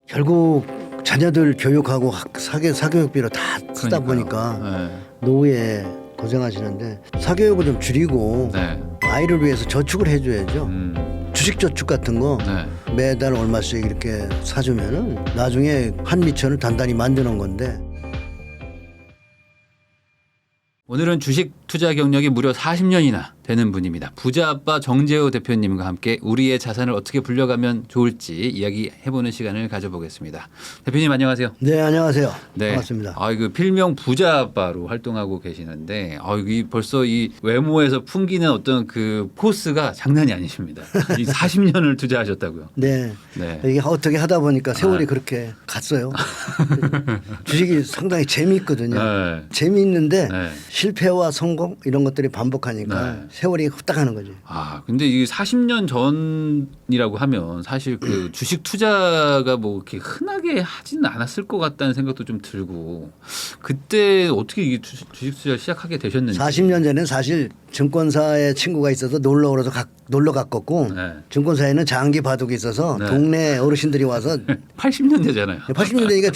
결국 자녀들 교육하고 사교육비로 다 쓰다 보니까 네. 노후에 고생하시는데 사교육을 좀 줄이고 네. 아이를 위해서 저축을 해줘야죠. 주식 저축 같은 거 네. 매달 얼마씩 이렇게 사주면은 나중에 한미천을 단단히 만드는 건데. 오늘은 주식 투자 경력이 무려 40년이나 되는 분입니다. 부자 아빠 정재호 대표님과 함께 우리의 자산을 어떻게 불려가면 좋을지 이야기해보는 시간을 가져보겠습니다. 대표님 안녕하세요. 네, 안녕하세요. 네. 반갑습니다. 그 필명 부자 아빠로 활동하고 계시는데 이 벌써 이 외모에서 풍기는 어떤 그 포스가 장난이 아니십니다. 이 40년을 투자하셨다고요. 네. 네. 이게 어떻게 하다 보니까 세월이 그렇게 갔어요. 주식이 상당히 재미있거든요. 네. 재미있는데 네. 실패와 성공 이런 것들이 반복하니까 네. 세월이 후딱 가는 거지. 근데 이게 40년 전이라고 하면 사실 그 주식 투자가 뭐 이렇게 흔하게 하지는 않았을 것 같다는 생각도 좀 들고 그때 어떻게 이게 주식 투자를 시작하게 되셨는지. 40년 전에는 사실 증권사에 친구가 있어서 놀러 갔었고 네. 증권사에는 장기 바둑이 있어서 네. 동네 어르신들이 와서 80년대잖아요. 80년대니까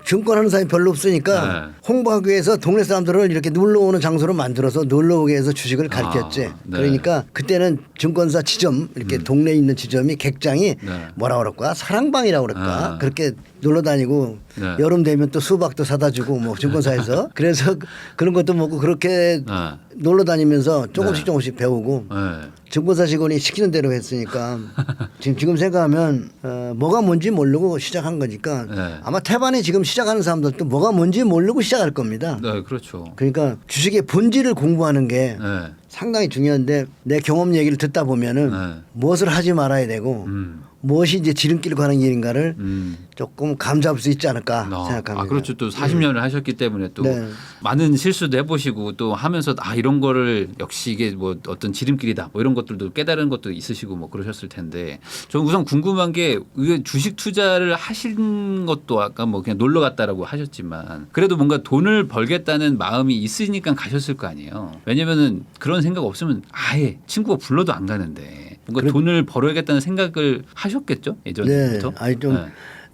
증권하는 사람이 별로 없으니까 네. 홍보하기 위해서 동네 사람들을 이렇게 놀러 오는 장소로 만들어서 놀러 오게 해서 주식을 가르쳤지. 네. 그러니까 그때는 증권사 지점 이렇게 동네에 있는 지점이 객장이 네. 뭐라 그럴까 사랑방이라고 그럴까 그렇게 놀러 다니고 네. 여름 되면 또 수박도 사다 주고 뭐 증권사에서 그래서 그런 것도 먹고 그렇게 네. 놀러 다니면서 조금씩 네. 조금씩 배우고 네. 증권사 직원이 시키는 대로 했으니까 지금 생각하면 뭐가 뭔지 모르고 시작한 거니까 네. 아마 태반에 지금 시작하는 사람들도 뭐가 뭔지 모르고 시작할 겁니다. 네, 그렇죠. 그러니까 주식의 본질을 공부하는 게 네. 상당히 중요한데 내 경험 얘기를 듣다 보면은 네. 무엇을 하지 말아야 되고 무엇이 이제 지름길 가는 길인가를 조금 감잡을 수 있지 않을까 생각합니다. 그렇죠. 또 40년을 하셨기 때문에 또 네. 많은 실수도 해보시고 또 하면서 이런 거를 역시 이게 뭐 어떤 지름길이다 뭐 이런 것들도 깨달은 것도 있으시고 뭐 그러셨을 텐데 저는 우선 궁금한 게 주식 투자를 하신 것도 아까 뭐 그냥 놀러 갔다라고 하셨지만 그래도 뭔가 돈을 벌겠다는 마음이 있으니까 가셨을 거 아니에요. 왜냐면은 그런 생각 없으면 아예 친구가 불러도 안 가는데 뭔가 돈을 벌어야겠다는 생각을 하셨겠죠 예전부터. 네. 아니 좀 네.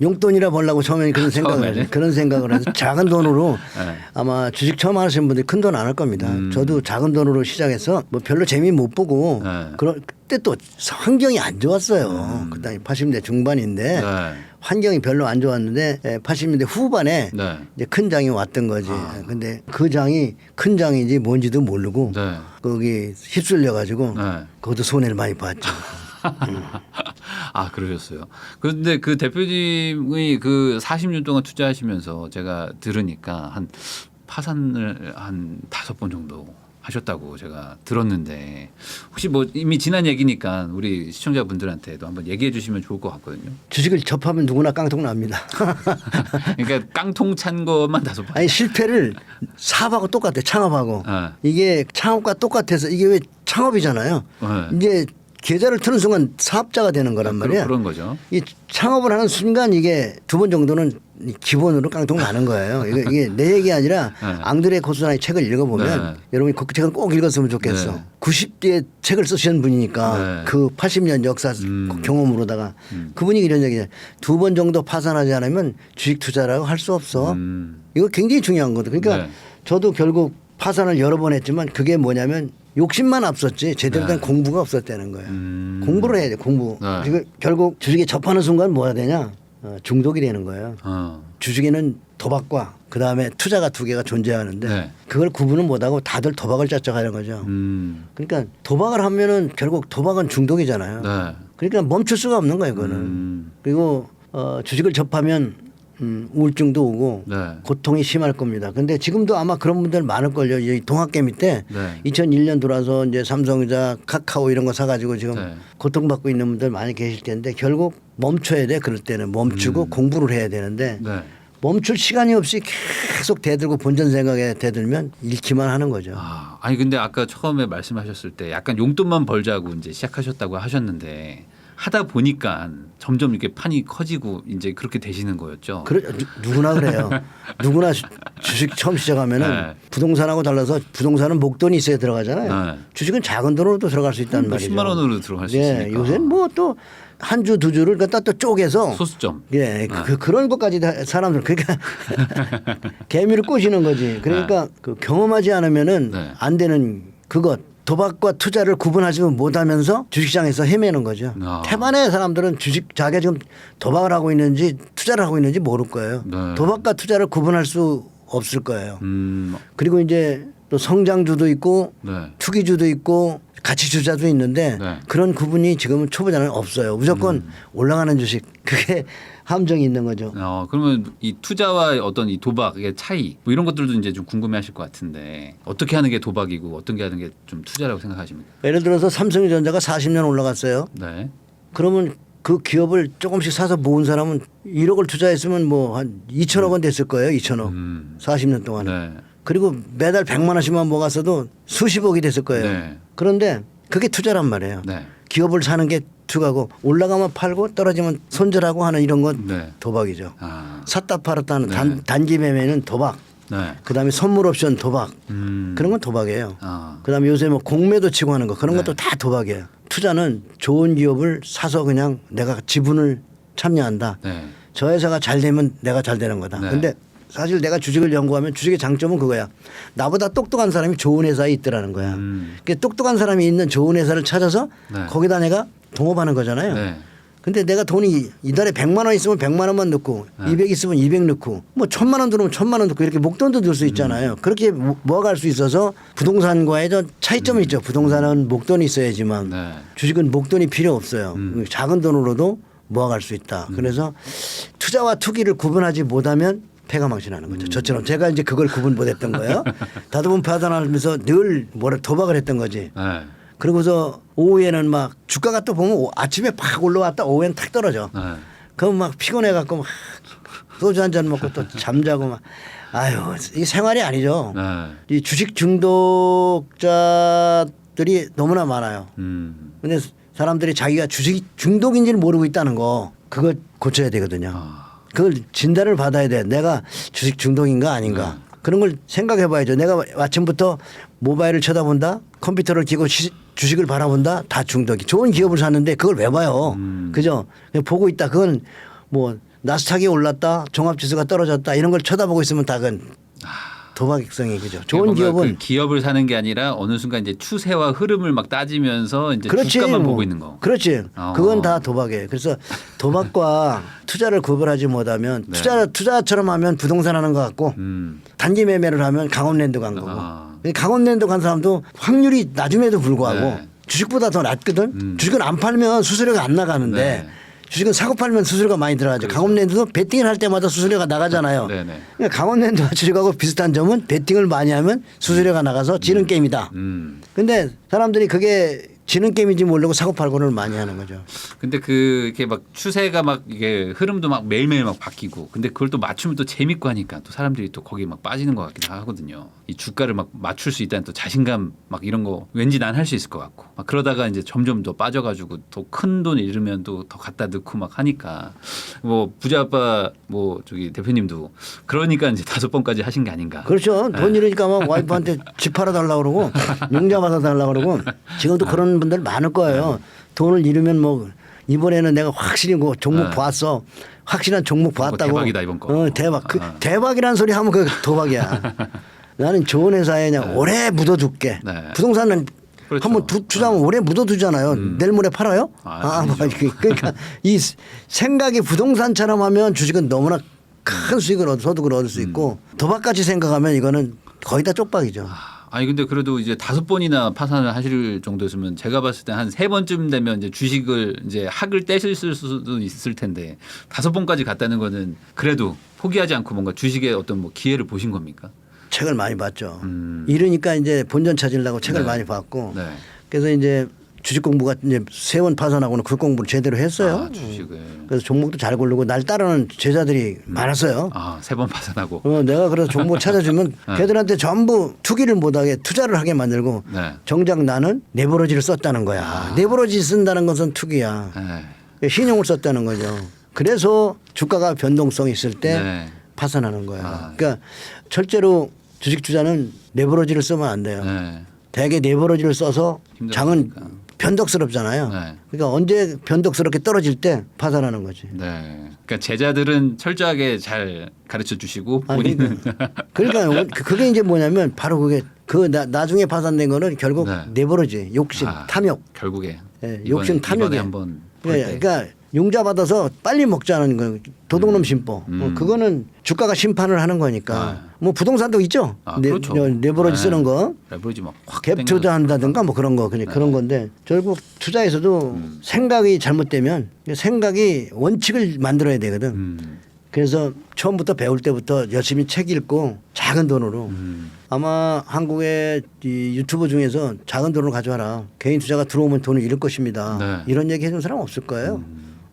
용돈이라 벌라고 처음에 그런 처음에는? 생각을 해서 작은 돈으로 네. 아마 주식 처음 하시는 분들이 큰 돈 안 할 겁니다. 저도 작은 돈으로 시작해서 뭐 별로 재미 못 보고 네. 그때 또 환경이 안 좋았어요. 그때 80년대 중반인데 네. 환경이 별로 안 좋았는데 80년대 후반에 네. 이제 큰 장이 왔던 거지. 근데 그 장이 큰 장인지 뭔지도 모르고 네. 거기 휩쓸려 가지고 네. 그것도 손해를 많이 봤죠. 그러셨어요. 그런데 그 대표님이 그 40년 동안 투자하시면서 제가 들으니까 한 파산을 한 5번 정도 하셨다고 제가 들었는데 혹시 뭐 이미 지난 얘기니까 우리 시청자분들한테도 한번 얘기해 주시면 좋을 것 같거든요. 주식을 접하면 누구나 깡통 납니다. 그러니까 깡통 찬 것만 5번. 아니 실패를 사업하고 똑같아. 창업하고. 네. 이게 창업과 똑같아서 이게 왜 창업이잖아요. 네. 이제 계좌를 트는 순간 사업자가 되는 거란 말이야. 그런 거죠. 이 창업을 하는 순간 이게 2번 정도는 기본으로 깡통 나는 거예요. 이게 내 얘기 아니라 네. 앙드레 코스나의 책을 읽어보면 네. 여러분이 그 책을 꼭 읽었으면 좋겠어. 네. 90대에 책을 쓰시는 분이니까 네. 그 80년 역사 경험으로다가 그분이 이런 얘기잖아요. 2번 정도 파산하지 않으면 주식 투자라고 할 수 없어. 이거 굉장히 중요한 거거든. 그러니까 네. 저도 결국 파산을 여러 번 했지만 그게 뭐냐면 욕심만 앞섰지 제대로 된 공부가 없었다는 거예요. 공부를 해야 돼. 공부. 네. 그리고 결국 주식에 접하는 순간 뭐야 되냐. 중독이 되는 거예요. 주식에는 도박과 그다음에 투자가 2개가 존재하는데 네. 그걸 구분을 못하고 다들 도박을 짜짜가는 거죠. 그러니까 도박을 하면은 결국 도박은 중독이잖아요. 네. 그러니까 멈출 수가 없는 거예요. 그거는. 그리고 주식을 접하면 우울증도 오고 네. 고통이 심할 겁니다. 근데 지금도 아마 그런 분들 많을걸요. 이 동학개미 때 네. 2001년 들어와서 이제 삼성전자 카카오 이런 거 사가지고 지금 네. 고통받고 있는 분들 많이 계실 텐데 결국 멈춰야 돼. 그럴 때는 멈추고 공부를 해야 되는데 네. 멈출 시간이 없이 계속 대들고 본전 생각에 대들면 잃기만 하는 거죠. 아니 근데 아까 처음에 말씀하셨을 때 약간 용돈만 벌자고 이제 시작하셨다고 하셨는데 하다 보니까 점점 이렇게 판이 커지고 이제 그렇게 되시는 거였죠. 누구나 그래요. 누구나 주식 처음 시작하면은 네. 부동산하고 달라서 부동산은 목돈이 있어야 들어가잖아요. 네. 주식은 작은 돈으로도 들어갈 수 있다는 말이죠. 10만 원으로 들어갈 수 예, 있으니까. 요새는 뭐 또 한 주 두 주를 갖다 또 쪼개서 소수점. 예, 그런 것까지 다 사람들 그러니까 개미를 꼬시는 거지. 그러니까 그 경험하지 않으면은 네. 안 되는 그것. 도박과 투자를 구분하지 못하면서 주식시장에서 헤매는 거죠. 아. 태반의 사람들은 주식 자기가 지금 도박을 하고 있는지 투자를 하고 있는지 모를 거예요. 네. 도박과 투자를 구분할 수 없을 거예요. 음. 그리고 이제 또 성장주도 있고 네. 투기주도 있고 가치주자도 있는데 네. 그런 구분이 지금은 초보자는 없어요. 무조건 올라가는 주식 그게 함정이 있는 거죠. 그러면 이 투자와 어떤 이 도박의 차이 뭐 이런 것들도 이제 좀 궁금해하실 것 같은데 어떻게 하는 게 도박이고 어떤 게 하는 게 좀 투자라고 생각하십니까? 예를 들어서 삼성전자가 40년 올라갔어요. 네. 그러면 그 기업을 조금씩 사서 모은 사람은 1억을 투자했으면 뭐 한 2천억 원 됐을 거예요. 2천억. 40년 동안에. 네. 그리고 매달 100만 원씩만 모았어도 수십억이 됐을 거예요. 네. 그런데 그게 투자란 말이에요. 네. 기업을 사는 게 투자고 올라가면 팔고 떨어지면 손절하고 하는 이런 건 네. 도박이죠. 아. 샀다 팔았다 하는 네. 단기 매매는 도박. 네. 그다음에 선물 옵션 도박. 그런 건 도박이에요. 아. 그다음에 요새 뭐 공매도 치고 하는 거 그런 네. 것도 다 도박이에요. 투자는 좋은 기업을 사서 그냥 내가 지분을 참여한다. 네. 저 회사가 잘 되면 내가 잘 되는 거다. 네. 근데 사실 내가 주식을 연구하면 주식의 장점은 그거야. 나보다 똑똑한 사람이 좋은 회사에 있더라는 거야. 그러니까 똑똑한 사람이 있는 좋은 회사를 찾아서 네. 거기다 내가 동업하는 거잖아요. 네. 근데 내가 돈이 이달에 100만 원 있으면 100만 원만 넣고 200 있으면 200 넣고 뭐 1000만 원 들어오면 1000만 원 넣고 이렇게 목돈도 넣을 수 있잖아요. 그렇게 모아갈 수 있어서 부동산과의 저 차이점이 있죠. 부동산은 목돈이 있어야지만 네. 주식은 목돈이 필요 없어요. 작은 돈으로도 모아갈 수 있다. 그래서 투자와 투기를 구분하지 못하면 패가 망신하는 거죠. 저처럼 제가 이제 그걸 구분 못했던 거예요. 다도분 파산하면서 늘 뭐를 도박을 했던 거지. 네. 그러고서 오후에는 막 주가가 또 보면 아침에 팍 올라왔다 오후에는 탁 떨어져. 네. 그럼 막 피곤해 갖고 막 소주 한 잔 먹고 또 잠자고 막 아유 이게 생활이 아니죠. 네. 이 주식 중독자들이 너무나 많아요. 근데 사람들이 자기가 주식 중독인지를 모르고 있다는 거 그거 고쳐야 되거든요. 그걸 진단을 받아야 돼. 내가 주식 중독인가 아닌가. 그런 걸 생각해 봐야죠. 내가 아침부터 모바일을 쳐다본다. 컴퓨터를 켜고 주식을 바라본다. 다 중독이. 좋은 기업을 샀는데 그걸 왜 봐요. 그죠? 그냥 보고 있다. 그건 뭐 나스닥이 올랐다. 종합지수가 떨어졌다. 이런 걸 쳐다보고 있으면 다 그건 도박성이 그죠. 좋은 뭔가 기업은 그 기업을 사는 게 아니라 어느 순간 이제 추세와 흐름을 막 따지면서 이제 그렇지, 주가만 뭐. 보고 있는 거. 그렇지. 그건 다 도박이에요. 그래서 도박과 투자를 구분하지 못하면 네. 투자처럼 하면 부동산 하는 것 같고 단기 매매를 하면 강원랜드 간 거고. 강원랜드 간 사람도 확률이 낮음에도 불구하고 네. 주식보다 더 낮거든. 주식은 안 팔면 수수료가 안 나가는데 네. 주식은 사고 팔면 수수료가 많이 들어가죠. 강원랜드도 베팅을 할 때마다 수수료가 나가잖아요. 네네. 그러니까 강원랜드와 주식하고 비슷한 점은 베팅을 많이 하면 수수료가 나가서 지는 게임이다. 근데 사람들이 그게 지는 게임인지 모르고 사고 팔고를 많이 하는 거죠. 근데 그 이렇게 막 추세가 막 이게 흐름도 막 매일매일 막 바뀌고 근데 그걸 또 맞추면 또 재밌고 하니까 또 사람들이 또 거기 막 빠지는 것 같기도 하거든요. 이 주가를 막 맞출 수 있다는 또 자신감 막 이런 거 왠지 난 할 수 있을 것 같고 막 그러다가 이제 점점 더 빠져가지고 더 큰 돈 잃으면 또 더 갖다 넣고 막 하니까 뭐 부자 아빠 뭐 저기 대표님도 그러니까 이제 5번까지 하신 게 아닌가. 그렇죠. 돈 잃으니까 막 와이프한테 집 팔아달라고 그러고 융자 받아달라고 그러고 지금도 그런 분들 많을 거예요. 돈을 잃으면 뭐 이번에는 내가 확실히 뭐 종목 봤어. 확실한 종목 봤다고. 대박이다 이번 거. 대박. 그 대박이라는 소리 하면 그 도박이야. 나는 좋은 회사에 그냥 오래 묻어둘게. 네. 부동산은 그렇죠. 한번 투자하면 오래 묻어두잖아요. 내일 모레 팔아요? 아니죠. 그러니까 이 생각이 부동산처럼 하면 주식은 너무나 큰 수익을 소득을 얻을 수 있고 도박같이 생각하면 이거는 거의 다 쪽박이죠. 아니 근데 그래도 이제 5번이나 파산을 하실 정도였으면 제가 봤을 때 한 3번쯤 되면 이제 주식을 이제 학을 떼실 수도 있을 텐데 5번까지 갔다는 거는 그래도 포기하지 않고 뭔가 주식에 어떤 뭐 기회를 보신 겁니까? 책을 많이 봤죠. 이러니까 이제 본전 찾으려고 책을 네. 많이 봤고 네. 그래서 이제 주식 공부가 이제 세원 파산하고는 그 공부를 제대로 했어요. 아, 주식을. 그래서 종목도 잘 고르고 날 따르는 제자들이 많았어요. 아, 3번 파산하고. 내가 그래서 종목 찾아주면 걔들한테 전부 투기를 못하게 투자를 하게 만들고 네. 정작 나는 네버러지를 썼다는 거야. 네버러지 쓴다는 것은 투기야. 네. 신용을 썼다는 거죠. 그래서 주가가 변동성이 있을 때 네. 파산하는 거야. 그러니까 철저로 주식 투자는 네버러지를 쓰면 안 돼요. 네. 대개 네버러지를 써서 장은 힘들어지니까. 변덕스럽잖아요. 네. 그러니까 언제 변덕스럽게 떨어질 때 파산하는 거지. 네. 그러니까 제자들은 철저하게 잘 가르쳐 주시고 본인은 그러니까 그게 이제 뭐냐면 바로 그게 나중에 파산된 거는 결국 네. 네버러지, 욕심, 탐욕. 결국에 예, 욕심, 탐욕이. 이번에 한번 볼 때. 그러니까 융자 받아서 빨리 먹자는 거 도둑놈 심보. 그거는 주가가 심판을 하는 거니까. 뭐 부동산도 있죠. 그렇죠. 네버러지 쓰는 거. 레버리지 막확 갭 투자한다든가 뭐 그런 거 그런 건데 결국 투자에서도 생각이 잘못되면 생각이 원칙을 만들어야 되거든. 그래서 처음부터 배울 때부터 열심히 책 읽고 작은 돈으로 아마 한국의 이 유튜브 중에서 작은 돈을 가져와라. 개인 투자가 들어오면 돈을 잃을 것입니다. 네. 이런 얘기 해주는 사람 없을 거예요.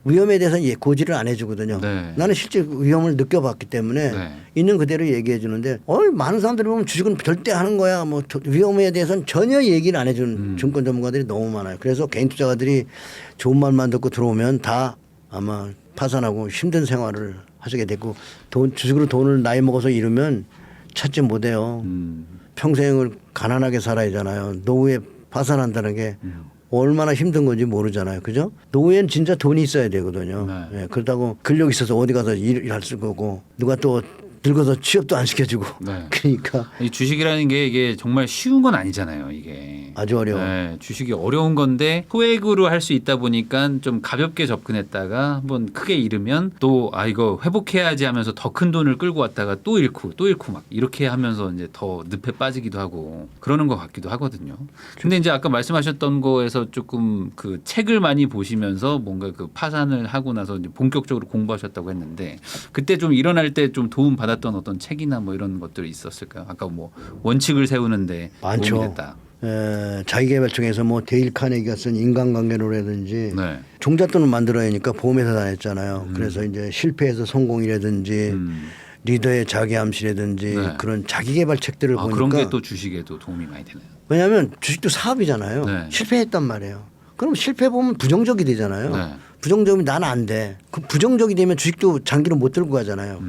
위험에 대해서는 고지를 안 해주거든요. 네. 나는 실제 위험을 느껴봤기 때문에 네. 있는 그대로 얘기해 주는데 많은 사람들이 보면 주식은 절대 하는 거야. 뭐 위험에 대해서는 전혀 얘기를 안 해주는 증권 전문가들이 너무 많아요. 그래서 개인 투자가들이 좋은 말만 듣고 들어오면 다 아마 파산하고 힘든 생활을 하시게 되고 주식으로 돈을 나이 먹어서 잃으면 찾지 못해요. 평생을 가난하게 살아야 하잖아요. 노후에 파산한다는 게 얼마나 힘든 건지 모르잖아요. 그죠? 노후엔 진짜 돈이 있어야 되거든요. 네. 예, 그렇다고 근력 있어서 어디 가서 일할 수 거고 누가 또 늙어서 취업도 안 시켜주고 네. 그러니까 이 주식이라는 게 이게 정말 쉬운 건 아니잖아요. 이게 아주 어려워. 네, 주식이 어려운 건데 소액으로 할 수 있다 보니까 좀 가볍게 접근했다가 한번 크게 잃으면 또 이거 회복해야지 하면서 더 큰 돈을 끌고 왔다가 또 잃고 막 이렇게 하면서 이제 더 늪에 빠지기도 하고 그러는 것 같기도 하거든요. 근데 이제 아까 말씀하셨던 거에서 조금 그 책을 많이 보시면서 뭔가 그 파산을 하고 나서 이제 본격적으로 공부하셨다고 했는데 그때 좀 일어날 때 좀 도움 받았던 어떤 책이나 뭐 이런 것들이 있었을까요? 아까 뭐 원칙을 세우는데 많죠. 도움이 됐다. 자기개발청에서 뭐 데일 카네기가 쓴 인간관계론이라든지 네. 종잣돈을 만들어야 하니까 보험회사 다녔잖아요. 그래서 이제 실패해서 성공이라든지 리더의 자기암시라든지 네. 그런 자기개발 책들을 보니까 그런 게 또 주식에도 도움이 많이 되네요. 왜냐하면 주식도 사업이잖아요. 네. 실패했단 말이에요. 그럼 실패 보면 부정적이 되잖아요. 네. 부정적이면 나는 안 돼. 그 부정적이 되면 주식도 장기로 못 들고 가잖아요.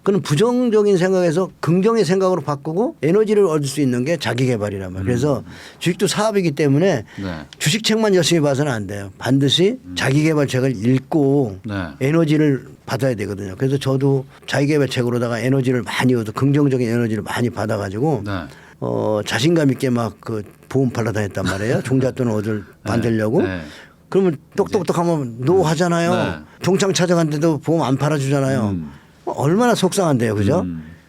그럼 부정적인 생각에서 긍정의 생각으로 바꾸고 에너지를 얻을 수 있는 게 자기 개발이란 말이에요. 그래서 주식도 사업이기 때문에 네. 주식책만 열심히 봐서는 안 돼요. 반드시 자기 개발 책을 읽고 네. 에너지를 받아야 되거든요. 그래서 저도 자기 개발 책으로다가 에너지를 많이 얻어 긍정적인 에너지를 많이 받아가지고 네. 자신감 있게 막 그 보험 팔러 다녔단 말이에요. 종잣돈을 받으려고. 네. 그러면 똑똑똑하면 노 하잖아요. 네. 동창 찾아갔는데도 보험 안 팔아주잖아요. 얼마나 속상한데요, 그죠?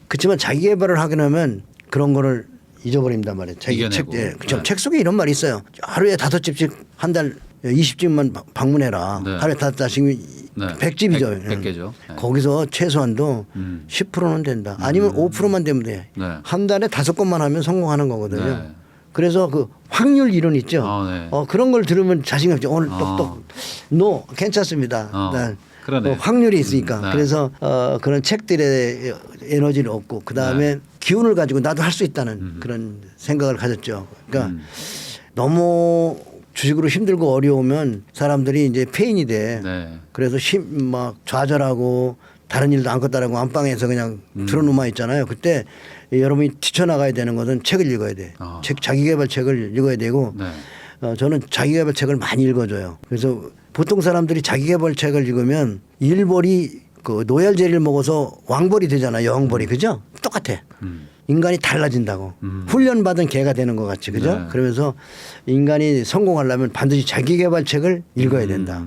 그렇지만 자기 개발을 하게 되면 그런 거를 잊어버린단 말이에요. 자기 책, 이겨내고. 그쵸? 네. 책 속에 이런 말이 있어요. 하루에 5집씩 한 달 20집만 방문해라. 네. 하루에 5집이면 네. 100집이죠. 100개죠. 네. 거기서 최소한도 10%는 된다. 아니면 5%만 되면 돼. 네. 한 달에 5건만 하면 성공하는 거거든요. 네. 그래서 그 확률 이론 있죠. 네. 그런 걸 들으면 자신감 있죠. 오늘 똑똑 노 괜찮습니다. 난 그러네. 확률이 있으니까. 네. 그래서 그런 책들의 에너지를 얻고 그 다음에 기운을 가지고 나도 할 수 있다는 그런 생각을 가졌죠. 그러니까 너무 주식으로 힘들고 어려우면 사람들이 이제 페인이 돼. 네. 그래서 막 좌절하고 다른 일도 안 걷다라고 안방에서 그냥 들어누워 있잖아요. 그때 여러분이 뛰쳐나가야 되는 것은 책을 읽어야 돼. 자기개발 책을 읽어야 되고 네. 저는 자기개발 책을 많이 읽어줘요. 그래서 보통 사람들이 자기개발 책을 읽으면 일벌이 그 노얄제리를 먹어서 왕벌이 되잖아요. 여왕벌이. 그죠? 똑같아. 인간이 달라진다고. 훈련받은 개가 되는 것 같이. 그죠? 네. 그러면서 인간이 성공하려면 반드시 자기개발 책을 읽어야 된다.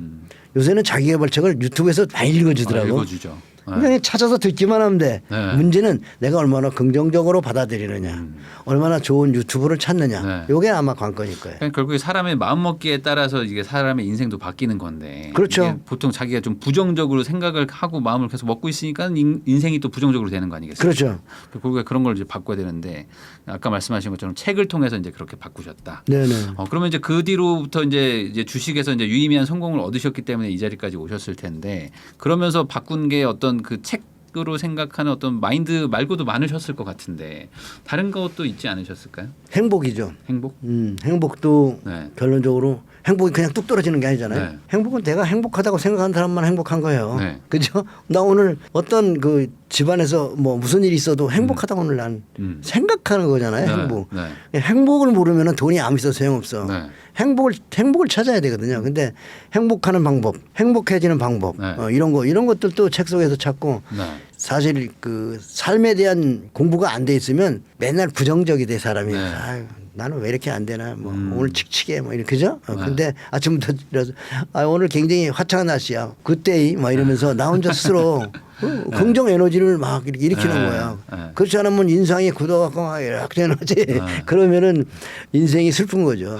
요새는 자기개발 책을 유튜브에서 많이 읽어주더라고. 읽어주죠. 그냥 찾아서 듣기만 하면 돼. 네. 문제는 내가 얼마나 긍정적으로 받아들이느냐, 얼마나 좋은 유튜브를 찾느냐. 요게 아마 관건일 거예요. 그러니까 결국에 사람의 마음먹기에 따라서 이게 사람의 인생도 바뀌는 건데. 그렇죠. 이게 보통 자기가 좀 부정적으로 생각을 하고 마음을 계속 먹고 있으니까 인생이 또 부정적으로 되는 거 아니겠어요? 그렇죠. 결국에 그런 걸 이제 바꿔야 되는데 아까 말씀하신 것처럼 책을 통해서 이제 그렇게 바꾸셨다. 네네. 그러면 이제 그 뒤로부터 이제 주식에서 이제 유의미한 성공을 얻으셨기 때문에 이 자리까지 오셨을 텐데 그러면서 바꾼 게 어떤 그 책으로 생각하는 어떤 마인드 말고도 많으셨을 것 같은데 다른 것도 있지 않으셨을까요? 행복이죠. 행복? 행복도 네. 결론적으로 행복이 그냥 뚝 떨어지는 게 아니잖아요. 네. 행복은 내가 행복하다고 생각하는 사람만 행복한 거예요. 네. 그죠? 나 오늘 어떤 그 집안에서 뭐 무슨 일이 있어도 행복하다고 오늘 난 생각하는 거잖아요. 네. 행복. 네. 행복을 모르면 돈이 아무 있어도 소용없어. 네. 행복을 찾아야 되거든요. 근데 행복하는 방법, 행복해지는 방법, 네. 이런 것들도 책 속에서 찾고 네. 사실 그 삶에 대한 공부가 안 돼 있으면 맨날 부정적이 돼 사람이. 네. 아유, 나는 왜 이렇게 안 되나 뭐 오늘 칙칙해 뭐 이렇게 그죠? 근데 아침부터 일어서 오늘 굉장히 화창한 날씨야. 굿데이 막 이러면서 나 혼자 스스로 긍정 에너지를 막 이렇게 일으키는 네. 거야. 네. 그렇지 않으면 인상이 굳어갖고 막 이렇게 에너지 그러면은 인생이 슬픈 거죠.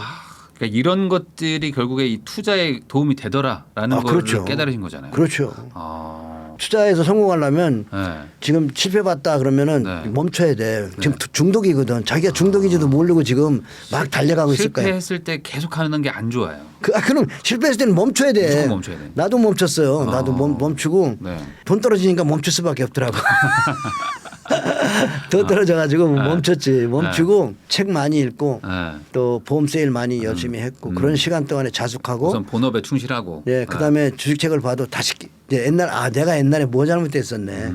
그러니까 이런 것들이 결국에 이 투자에 도움이 되더라라는 걸 그렇죠. 깨달으신 거잖아요. 그렇죠. 아. 투자에서 성공하려면 네. 지금 실패봤다 그러면은 네. 멈춰야 돼. 지금 중독이거든. 자기가 중독인지도 모르고 지금 막 달려가고 있을 거야. 실패했을 때 계속 하는 게 안 좋아요. 그럼 실패했을 때는 멈춰야 돼. 무조건 멈춰야 돼. 나도 멈췄어요. 나도 멈추고 네. 돈 떨어지니까 멈출 수밖에 없더라고. 더 떨어져가지고 멈췄지. 멈추고 책 많이 읽고 네. 또 보험 세일 많이 열심히 했고 그런 시간 동안에 자숙하고 우선 본업에 충실하고. 예, 그다음에 주식책을 봐도 다시 이제 내가 옛날에 뭐 잘못했었네.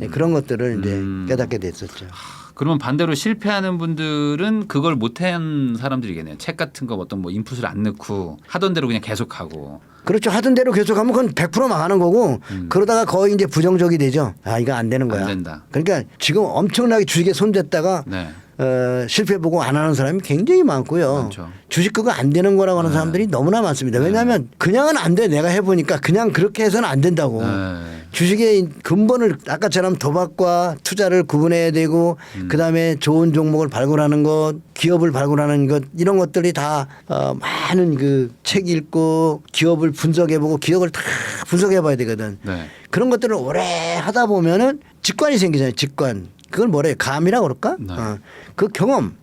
예, 그런 것들을 이제 깨닫게 됐었죠. 그러면 반대로 실패하는 분들은 그걸 못한 사람들이겠네요. 책 같은 거 어떤 뭐 인풋을 안 넣고 하던 대로 그냥 계속하고. 그렇죠. 하던 대로 계속하면 그건 100% 망하는 거고 그러다가 거의 이제 부정적이 되죠. 아, 이거 안 되는 거야. 안 된다. 그러니까 지금 엄청나게 주식에 손댔다가 네. 실패 보고 안 하는 사람이 굉장히 많고요. 많죠. 주식 그거 안 되는 거라고 하는 사람들이 너무나 많습니다. 왜냐하면 그냥은 안 돼. 내가 해보니까 그냥 그렇게 해서는 안 된다고. 주식의 근본을 아까처럼 도박과 투자를 구분해야 되고 그다음에 좋은 종목을 발굴하는 것, 기업을 발굴하는 것 이런 것들이 다 많은 그 책 읽고 기업을 분석해보고 기업을 다 분석해봐야 되거든. 네. 그런 것들을 오래 하다 보면은 직관이 생기잖아요. 직관. 그걸 뭐래요? 감이라고 그럴까? 네. 그 경험.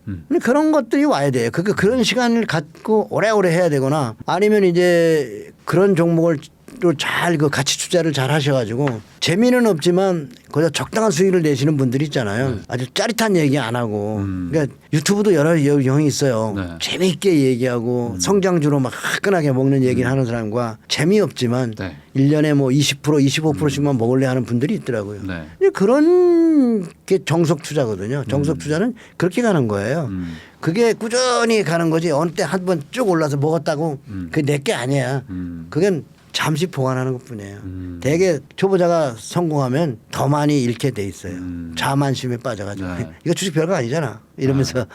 그런 것들이 와야 돼요. 그런 시간을 갖고 오래오래 해야 되거나 아니면 이제 그런 종목을 또 잘 그 가치 투자를 잘 하셔가지고 재미는 없지만 거기서 적당한 수익을 내시는 분들이 있잖아요. 아주 짜릿한 얘기 안 하고. 그러니까 유튜브도 여러 형이 있어요. 네. 재미있게 얘기하고 성장주로 막 화끈하게 먹는 얘기를 하는 사람과 재미없지만 네. 1년에 뭐 20% 25%씩만 먹을래 하는 분들이 있더라고요. 네. 근데 그런 게 정석 투자거든요. 정석 투자는 그렇게 가는 거예요. 그게 꾸준히 가는 거지. 어느 때 한 번 쭉 올라서 먹었다고 그게 내 게 아니야. 그건 잠시 보관하는 것뿐이에요. 대개 초보자가 성공하면 더 많이 잃게 돼 있어요. 자만심에 빠져가지고 네. 이거 주식 별거 아니잖아 이러면서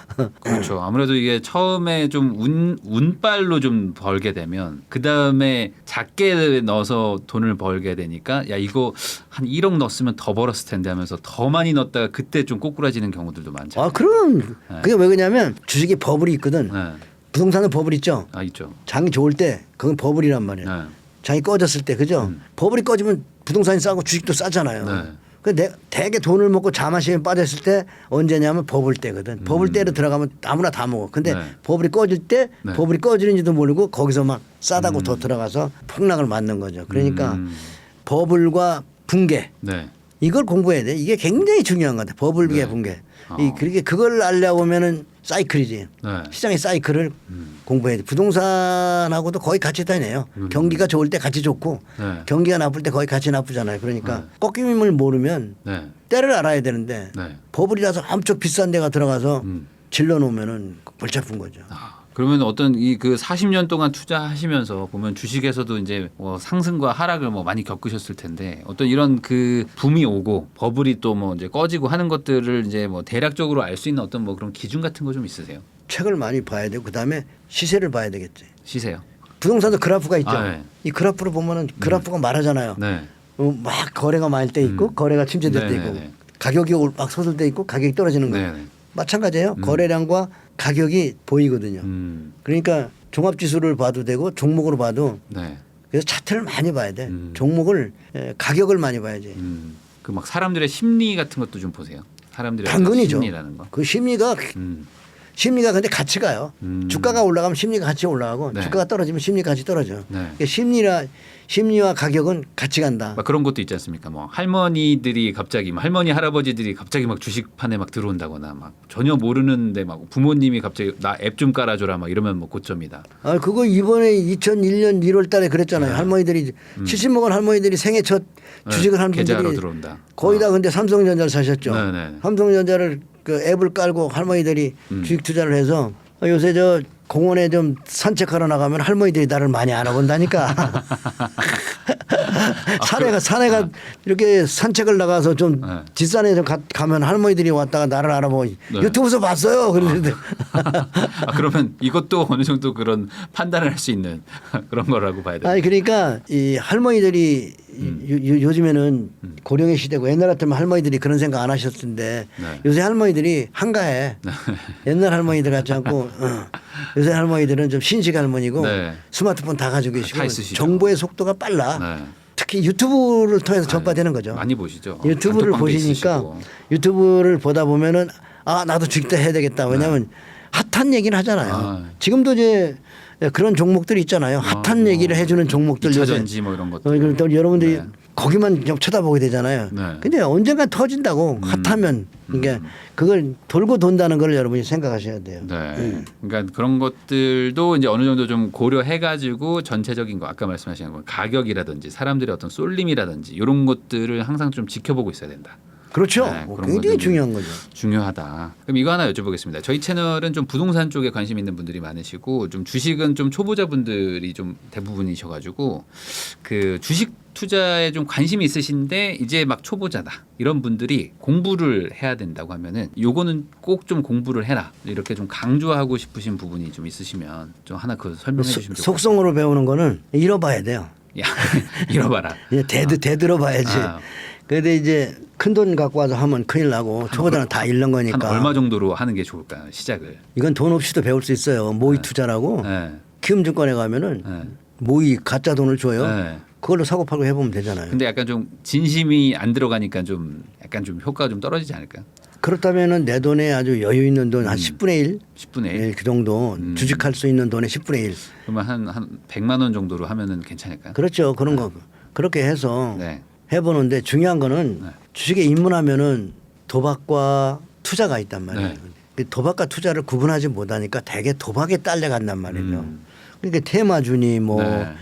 그렇죠. 아무래도 이게 처음에 좀 운빨로 좀 벌게 되면 그 다음에 작게 넣어서 돈을 벌게 되니까 야 이거 한 1억 넣었으면 더 벌었을 텐데 하면서 더 많이 넣었다가 그때 좀 꼬꾸라지는 경우들도 많죠. 그럼 그게 왜 그러냐면 주식에 버블이 있거든. 네. 부동산은 버블 있죠. 있죠. 장이 좋을 때 그건 버블이란 말이에요. 네. 장이 꺼졌을 때 그죠? 버블이 꺼지면 부동산이 싸고 주식도 싸잖아요. 네. 그 대개 돈을 먹고 자만심에 빠졌을 때 언제냐면 버블 때거든. 버블 때로 들어가면 아무나 다 먹어. 근데 네. 버블이 꺼질 때 네. 버블이 꺼지는지도 모르고 거기서 막 싸다고 더 들어가서 폭락을 맞는 거죠. 그러니까 버블과 붕괴 네. 이걸 공부해야 돼. 이게 굉장히 중요한 것 같아. 버블과 붕괴. 그렇게 그걸 알려보면은 사이클이지. 네. 시장의 사이클을 공부해야 돼. 부동산하고도 거의 같이 다니네요. 경기가 좋을 때 같이 좋고 네. 경기가 나쁠 때 거의 같이 나쁘잖아요. 그러니까 꺾임을 모르면 네. 때를 알아야 되는데 네. 버블이라서 엄청 비싼 데가 들어가서 질러 놓으면은 골치 아픈 거죠. 그러면 어떤 이 그 40년 동안 투자하시면서 보면 주식에서도 이제 뭐 상승과 하락을 뭐 많이 겪으셨을 텐데 어떤 이런 그 붐이 오고 버블이 또 뭐 이제 꺼지고 하는 것들을 이제 뭐 대략적으로 알 수 있는 어떤 뭐 그런 기준 같은 거 좀 있으세요? 책을 많이 봐야 되고 그다음에 시세를 봐야 되겠지. 시세요? 부동산도 그래프가 있죠. 네. 이 그래프를 보면은 그래프가 말하잖아요. 네. 막 거래가 많을 때 있고 거래가 침체될 때 있고 네네네. 가격이 막 솟을 때 있고 가격이 떨어지는 거 네네. 마찬가지예요. 거래량과 가격이 보이거든요. 그러니까 종합지수를 봐도 되고 종목으로 봐도 네. 그래서 차트를 많이 봐야 돼. 종목을 가격을 많이 봐야지. 그 막 사람들의 심리 같은 것도 좀 보세요. 사람들의 당근이죠. 심리라는 거. 그 심리가 근데 같이 가요. 주가가 올라가면 심리가 같이 올라가고 네. 주가가 떨어지면 심리가 같이 떨어져. 네. 그러니까 심리와 가격은 같이 간다. 막 그런 것도 있지 않습니까? 뭐 할머니들이 갑자기 막 할머니 할아버지들이 갑자기 막 주식판에 막 들어온다거나 막 전혀 모르는데 막 부모님이 갑자기 나 앱 좀 깔아줘라 막 이러면 뭐 고점이다. 아 그거 이번에 2001년 1월달에 그랬잖아요. 네. 할머니들이 70 먹은 할머니들이 생애 첫 주식을 한 계좌로 분들이 들어온다. 거의 다 근데 삼성전자를 사셨죠. 네네. 삼성전자를 그 앱을 깔고 할머니들이 주식 투자를 해서 요새 저 공원에 좀 산책하러 나가면 할머니들이 나를 많이 알아본다니까. 산에가 이렇게 산책을 나가서 좀 네. 뒷산에 좀 가면 할머니들이 왔다가 나를 알아보고 유튜브에서 봤어요. 그러는데 아, 그러면 이것도 어느 정도 그런 판단을 할 수 있는 그런 거라고 봐야 돼요. 아니 그러니까 이 할머니들이 요즘에는 고령의 시대고 옛날 같으면 할머니들이 그런 생각 안 하셨을 텐데 네. 요새 할머니들이 한가해. 옛날 할머니들 같지 않고 요새 할머니들은 좀 신식 할머니고 네. 스마트폰 다 가지고 계시고 다 있으시죠. 정보의 속도가 빨라. 네. 특히 유튜브를 통해서 전파되는 거죠. 많이 보시죠. 유튜브를 단톡방도 보시니까 있으시고. 유튜브를 보다 보면은 아 나도 주식도 해야 되겠다. 왜냐하면 핫한 얘기를 하잖아요. 아. 지금도 이제 그런 종목들이 있잖아요. 핫한 얘기를 해주는 종목들 요새. 2차전지 뭐 이런 것들. 그럼 또 여러분들이 네. 거기만 좀 쳐다보게 되잖아요. 네. 근데 언젠간 터진다고 핫하면 그러니까 그걸 돌고 돈다는 걸 여러분이 생각하셔야 돼요. 네. 그러니까 그런 것들도 이제 어느 정도 좀 고려해가지고 전체적인 거 아까 말씀하신 거 가격이라든지 사람들의 어떤 쏠림이라든지 이런 것들을 항상 좀 지켜보고 있어야 된다. 그렇죠. 네, 그런 굉장히 것들이 중요한 거죠. 중요하다. 그럼 이거 하나 여쭤보겠습니다. 저희 채널은 좀 부동산 쪽에 관심 있는 분들이 많으시고 좀 주식은 좀 초보자분들이 좀 대부분이셔가지고 그 주식 투자에 좀 관심이 있으신데 이제 막 초보자다 이런 분들이 공부를 해야 된다고 하면은 요거는 꼭 좀 공부를 해라 이렇게 좀 강조하고 싶으신 부분이 좀 있으시면 좀 하나 그 설명해 주시면 좋겠습니다. 속성으로 배우는 거는 잃어봐야 돼요. 야 잃어봐라. 대들어봐야지. 근데 이제 큰 돈 갖고 와서 하면 큰일 나고 초보자는 다 잃는 거니까. 한 얼마 정도로 하는 게 좋을까 시작을? 이건 돈 없이도 배울 수 있어요. 모의 투자라고 네. 키움증권에 가면은 네. 모의 가짜 돈을 줘요. 네. 그걸로 사고 팔고 해보면 되잖아요. 근데 약간 좀 진심이 안 들어가니까 좀 약간 좀 효과가 좀 떨어지지 않을까? 그렇다면은 내 돈에 아주 여유 있는 돈 한 10분의 1, 10분의 1. 그 정도 주식할 수 있는 돈의 10분의 1. 그러면 한 100만 원 정도로 하면은 괜찮을까요? 그렇죠. 그런 거 그렇게 해서 네. 해보는데 중요한 거는 네. 주식에 입문하면은 도박과 투자가 있단 말이에요. 네. 그 도박과 투자를 구분하지 못하니까 대개 도박에 딸려간단 말이에요. 그러니까 테마주니 뭐 네.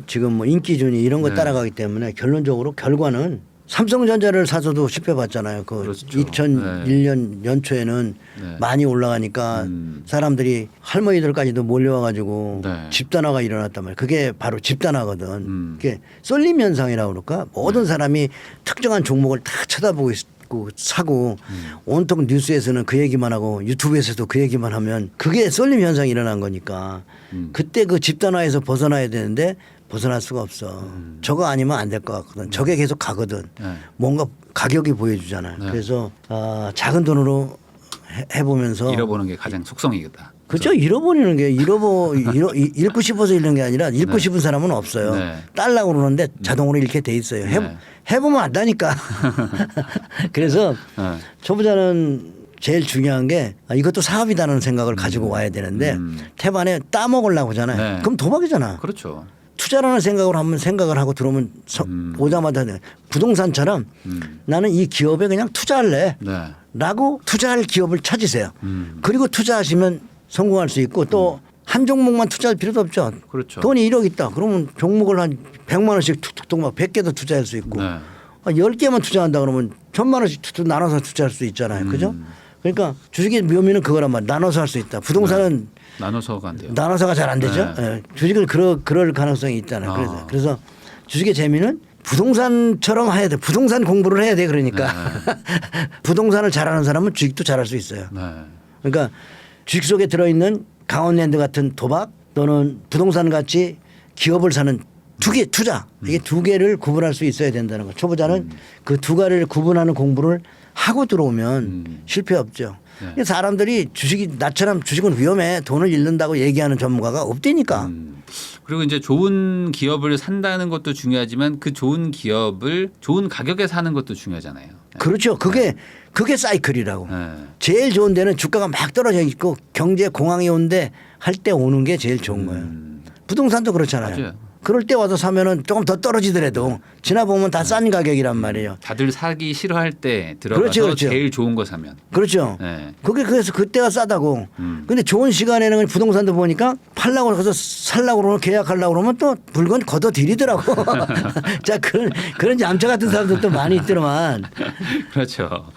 지금 뭐 인기주니 이런 거 네. 따라가기 때문에 결론적으로 결과는 삼성전자를 사서도 10배 봤잖아요. 그 그렇죠. 2001년 연초에는 네. 많이 올라가니까 사람들이 할머니들까지도 몰려와가지고 네. 집단화가 일어났단 말이에요. 그게 바로 집단화거든. 그게 쏠림 현상이라고 그럴까? 모든 사람이 특정한 종목을 다 쳐다보고 있고 사고 온통 뉴스에서는 그 얘기만 하고 유튜브에서도 그 얘기만 하면 그게 쏠림 현상이 일어난 거니까 그때 그 집단화에서 벗어나야 되는데 벗어날 수가 없어. 저거 아니면 안 될 것 같거든. 저게 계속 가거든. 네. 뭔가 가격이 보여주잖아요. 네. 그래서 작은 돈으로 해보면서 잃어보는 게 가장 속성이겠다. 그렇죠. 잃어버리는 게 잃고 싶어서 잃는 게 아니라 잃고 네. 싶은 사람은 없어요. 네. 딸라고 그러는데 자동으로 잃게 돼 있어요. 네. 해보면 안다니까. 그래서 네. 초보자는 제일 중요한 게 이것도 사업이라는 생각을 가지고 와야 되는데 태반에 따먹으려고 하잖아요. 네. 그럼 도박이잖아. 그렇죠. 투자라는 생각으로 한번 생각을 하고 들어오면 오자마자 부동산처럼 나는 이 기업에 그냥 투자할래 네. 라고 투자할 기업을 찾으세요. 그리고 투자하시면 성공할 수 있고 또 한 종목만 투자할 필요도 없죠. 그렇죠. 돈이 1억 있다. 그러면 종목을 한 100만 원씩 툭툭툭 막 100개도 투자할 수 있고 네. 10개만 투자한다 그러면 1000만 원씩 툭툭 나눠서 투자할 수 있잖아요. 그죠? 그러니까 주식의 묘미는 그거란 말이야. 나눠서 할 수 있다. 부동산은 나눠서가 안 돼요. 나눠서가 잘 안 되죠. 네. 예. 주식은 그럴 가능성이 있잖아요. 그래서 주식의 재미는 부동산처럼 해야 돼. 부동산 공부를 해야 돼. 그러니까 부동산을 잘하는 사람은 주식도 잘할 수 있어요. 네. 그러니까 주식 속에 들어있는 강원랜드 같은 도박 또는 부동산 같이 기업을 사는 두 개 투자 이게 두 개를 구분할 수 있어야 된다는 거. 초보자는 그 두 가지를 구분하는 공부를 하고 들어오면 실패 없죠. 네. 사람들이 주식이 나처럼 주식은 위험해 돈을 잃는다고 얘기하는 전문가가 없다니까. 그리고 이제 좋은 기업을 산다는 것도 중요하지만 그 좋은 기업을 좋은 가격에 사는 것도 중요하잖아요. 네. 그렇죠. 그게 사이클이라고. 네. 제일 좋은 데는 주가가 막 떨어져 있고 경제 공황이 온데 할 때 오는 게 제일 좋은 거예요. 부동산도 그렇잖아요. 맞아요. 그럴 때 와서 사면은 조금 더 떨어지더라도 지나 보면 다 싼 가격이란 말이에요. 다들 사기 싫어할 때 들어가서 그렇죠, 그렇죠. 제일 좋은 거 사면. 그렇죠. 네. 그게 그래서 그때가 싸다고. 근데 좋은 시간에는 부동산도 보니까 팔라고 그래서 살라고 그러면 계약하려고 그러면 또 물건 걷어들이더라고. 자 그런 얌체 같은 사람들도 많이 있더만. 그렇죠.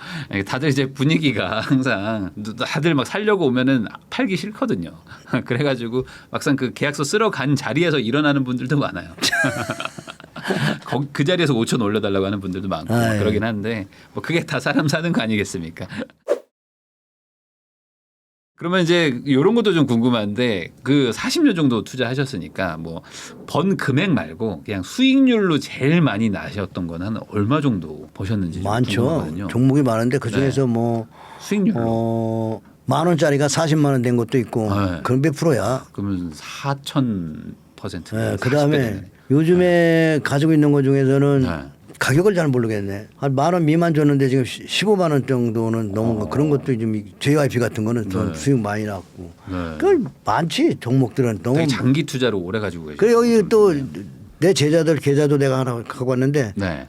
다들 이제 분위기가 항상 다들 막 살려고 오면은 팔기 싫거든요. 그래가지고 막상 그 계약서 쓰러 간 자리에서 일어나는 분들도 많아요. 그 자리에서 5천 올려달라고 하는 분들도 많고 아유. 그러긴 한데 뭐 그게 다 사람 사는 거 아니겠습니까? 그러면 이제 이런 것도 좀 궁금한데 그 40년 정도 투자하셨으니까 뭐 번 금액 말고 그냥 수익률로 제일 많이 나셨던 건 한 얼마 정도 버셨는지 좀 많죠. 궁금하거든요. 종목이 많은데 그 중에서 네. 뭐 수익률로. 10,000원짜리가 40만 원 된 것도 있고 네. 그럼 몇 프로야? 그러면 4,000%. 네, 그다음에 요즘에 가지고 있는 것 중에서는 네. 가격을 잘 모르겠네. 한 10,000원 미만 줬는데 지금 15만 원 정도는 넘은 거 그런 것도 좀 JYP 같은 거는 더 네. 수익 많이 났고. 네. 그 많지 종목들은 너무. 되게 장기 투자로 오래 가지고 계시죠. 그래 여기 또 내 제자들 계좌도 내가 하나 갖고 왔는데 네.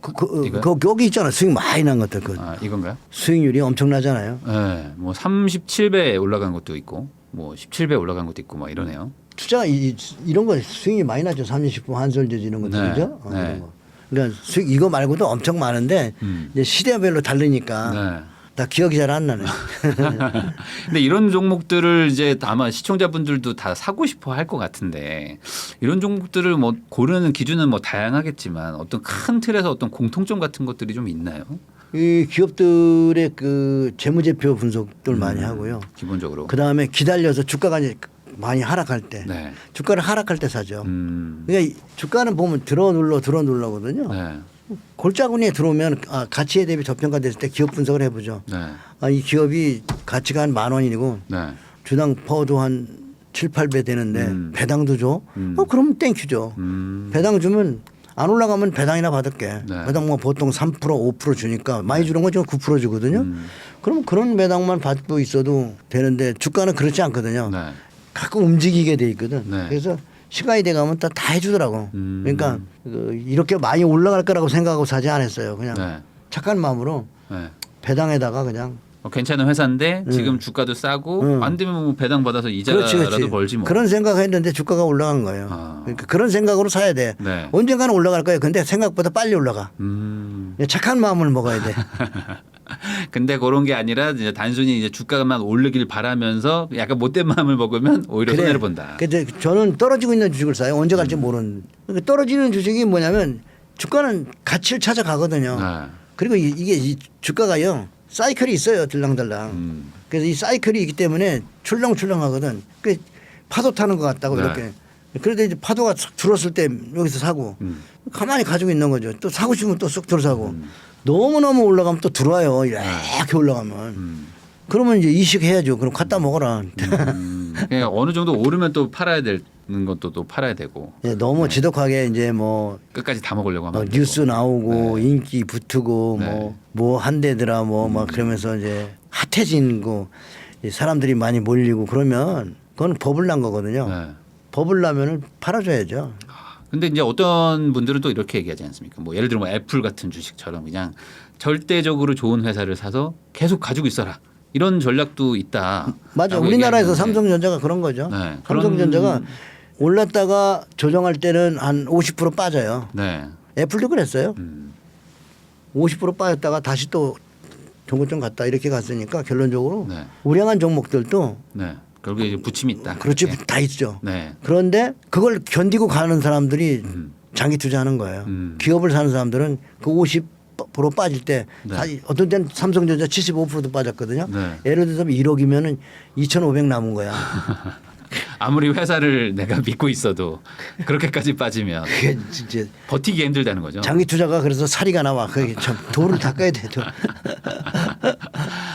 여기 있잖아 수익 많이 난 것들 그 아, 이건가요? 수익률이 엄청나잖아요. 네. 뭐 37배 올라간 것도 있고 뭐 17배 올라간 것도 있고 뭐 이러네요. 투자 이런 거 수익이 많이 나죠. 30% 한솔제지 이런 것들 네. 그죠? 네. 이런 거. 그러니까 수익 이거 말고도 엄청 많은데 이제 시대별로 다르니까 네. 나 기억이 잘 안 나네. 근데 이런 종목들을 이제 아마 시청자분들도 다 사고 싶어 할 것 같은데 이런 종목들을 뭐 고르는 기준은 뭐 다양하겠지만 어떤 큰 틀에서 어떤 공통점 같은 것들이 좀 있나요? 이 기업들의 그 재무제표 분석들 많이 하고요. 기본적으로. 그 다음에 기다려서 주가가 이제 많이 하락할 때, 네. 주가를 하락할 때 사죠. 음. 그러니까 이 주가는 보면 들어 눌러거든요. 네. 골짜기에 들어오면 가치에 대비 저평가됐을 때 기업 분석을 해보죠. 네. 이 기업이 가치가 한 10,000원이고 네. 주당 퍼도 한 7, 8배 되는데 배당도 줘. 그럼 땡큐죠. 배당 주면 안 올라가면 배당이나 받을게. 네. 배당 뭐 보통 3% 5% 주니까 많이 주는 건 좀 9% 주거든요. 그럼 그런 배당만 받고 있어도 되는데 주가는 그렇지 않거든요. 네. 가끔 움직이게 돼 있거든. 네. 그래서 시간이 돼 가면 다 해주더라고. 그러니까 이렇게 많이 올라갈 거라고 생각하고 사지 않았어요. 그냥 네. 착한 마음으로 네. 배당에다가 그냥 괜찮은 회사인데 지금 주가도 싸고 안 되면 뭐 배당 받아서 이자라도 벌지 뭐. 그런 생각했는데 주가가 올라간 거예요. 아. 그러니까 그런 생각으로 사야 돼. 네. 언젠가는 올라갈 거예요. 근데 생각보다 빨리 올라가. 음. 착한 마음을 먹어야 돼. 근데 그런 게 아니라 이제 단순히 이제 주가만 오르길 바라면서 약간 못된 마음을 먹으면 오히려 손해를 본다. 근데 저는 떨어지고 있는 주식을 사요. 언제 갈지 모르는. 그러니까 떨어지는 주식이 뭐냐면 주가는 가치를 찾아가거든요. 네. 그리고 이게 이 주가가요. 사이클이 있어요. 들랑들랑. 그래서 이 사이클이 있기 때문에 출렁출렁하거든. 그 파도 타는 것 같다고 네. 이렇게. 그런데 이제 파도가 싹 들었을 때 여기서 사고 가만히 가지고 있는 거죠. 또 사고 싶으면 또 쑥 들어사고 너무너무 올라가면 또 들어와요. 이렇게 올라가면. 그러면 이제 이식해야죠. 그럼 갖다 먹어라. 그냥 어느 정도 오르면 또 팔아야 되는 것도 또 팔아야 되고. 예, 너무 지독하게 이제 뭐 끝까지 다 먹으려고 하면 안 뉴스 되고. 나오고 인기 붙고 네. 뭐 한대더라 뭐 막 그러면서 이제 핫해진 거 사람들이 많이 몰리고 그러면 그건 버블 난 거거든요. 네. 버블 나면은 팔아줘야죠. 근데 이제 어떤 분들은 또 이렇게 얘기하지 않습니까? 뭐 예를 들어 뭐 애플 같은 주식처럼 그냥 절대적으로 좋은 회사를 사서 계속 가지고 있어라. 이런 전략도 있다. 맞아. 우리나라에서 삼성전자가 그런 거죠. 네. 삼성전자가 올랐다가 조정할 때는 한 50% 빠져요. 네. 애플도 그랬어요. 50% 빠졌다가 다시 또 종고점 갔다 이렇게 갔으니까 결론적으로 네. 우량한 종목들도 네. 결국에 이제 부침이 있다. 그렇지 네. 다 있죠. 네. 그런데 그걸 견디고 가는 사람들이 장기 투자하는 거예요. 기업을 사는 사람들은 그 50% 빠질 때 네. 어떤 때는 삼성전자 75%도 빠졌거든요. 네. 예를 들어서 1억이면은 2,500 남은 거야. 아무리 회사를 내가 믿고 있어도 그렇게까지 빠지면 그게 진짜 버티기 힘들다는 거죠. 장기 투자가 그래서 사리가 나와. 그게 참 돌을 닦아야 돼. 돌.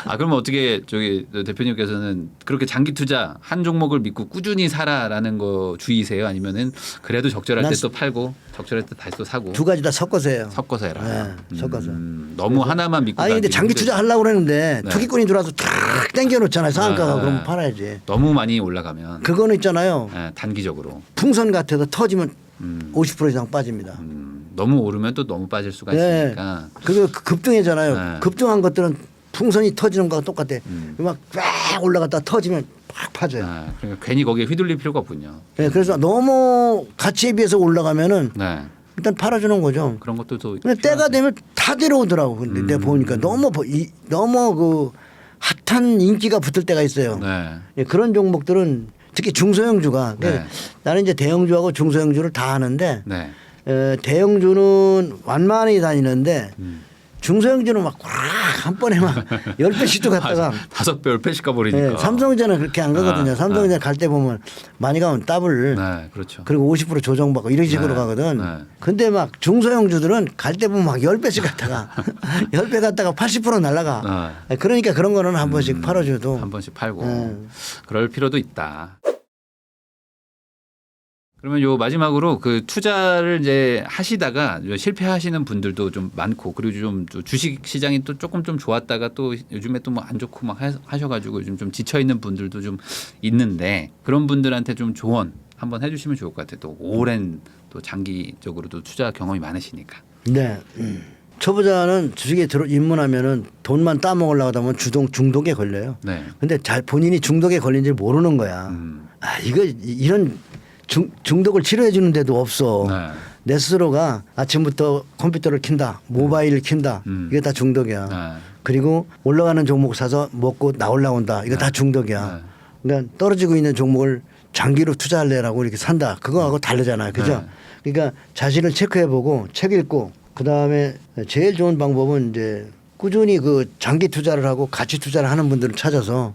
아 그러면 어떻게 저기 대표님께서는 그렇게 장기 투자 한 종목을 믿고 꾸준히 사라라는 거 주의세요? 아니면은 그래도 적절할 난 때 또 팔고 적절할 때 다시 또 사고 두 가지 다 섞어서 해요. 섞어서 해라. 네, 섞어서. 너무 하나만 믿고 아니 근데 가기는 장기 힘들죠. 투자 하려고 그랬는데 네. 투기꾼이 들어와서 탁 땡겨 놓잖아요. 상한가가. 네. 그러면 팔아야지. 너무 많이 올라가면 그거는 있잖아요. 단기적으로 풍선 같아서 터지면 50% 이상 빠집니다. 너무 오르면 또 너무 빠질 수가 네. 있으니까 그거 급등이잖아요. 네. 급등한 것들은 풍선이 터지는 거랑 똑같아. 막쫙 올라갔다 터지면 팍 파져요. 그러니까 괜히 거기에 휘둘릴 필요가 없군요. 네, 그래서 너무 가치에 비해서 올라가면은 네. 일단 팔아주는 거죠. 그런 것도 또 근데 때가 되면 다 내려오더라고. 근데 내가 보니까 너무 너무 그 핫한 인기가 붙을 때가 있어요. 네. 예, 그런 종목들은 특히 중소형주가 네. 나는 이제 대형주하고 중소형주를 다 하는데 네. 대형주는 완만히 다니는데 중소형주는 막 한 번에 막 10배씩도 갔다가 5배 10배씩 가버리니까. 예, 삼성전자는 그렇게 안 가거든요. 삼성전자 갈 때 보면 많이 가면 더블 네, 그렇죠. 그리고 50% 조정받고 이런 식으로 네, 가거든. 네. 근데 막 중소형주들은 갈 때 보면 막 10배씩 갔다가 10배 갔다가 80% 날라가. 그러니까 그런 거는 한 번씩 팔아줘도 한 번씩 팔고 그럴 필요도 있다. 그러면 요 마지막으로 그 투자를 이제 하시다가 실패하시는 분들도 좀 많고 그리고 좀 주식 시장이 또 조금 좀 좋았다가 또 요즘에 또 뭐 안 좋고 막 하셔가지고 요즘 좀 지쳐 있는 분들도 좀 있는데 그런 분들한테 좀 조언 한번 해주시면 좋을 것 같아요. 또 오랜 또 장기적으로도 투자 경험이 많으시니까. 네. 초보자는 주식에 입문하면은 돈만 따먹으려고 하다 보면 중독에 걸려요. 네. 근데 잘 본인이 중독에 걸린지 모르는 거야. 아, 이런 중독을 치료해 주는 데도 없어. 네. 내 스스로가 아침부터 컴퓨터를 킨다, 모바일을 킨다. 이게 다 중독이야. 네. 그리고 올라가는 종목 사서 먹고 나올라온다. 이거 다 중독이야. 그러니까 떨어지고 있는 종목을 장기로 투자할래라고 이렇게 산다. 그거하고 다르잖아요. 그죠? 그러니까 자신을 체크해보고 책 읽고 그다음에 제일 좋은 방법은 이제 꾸준히 그 장기 투자를 하고 가치 투자를 하는 분들을 찾아서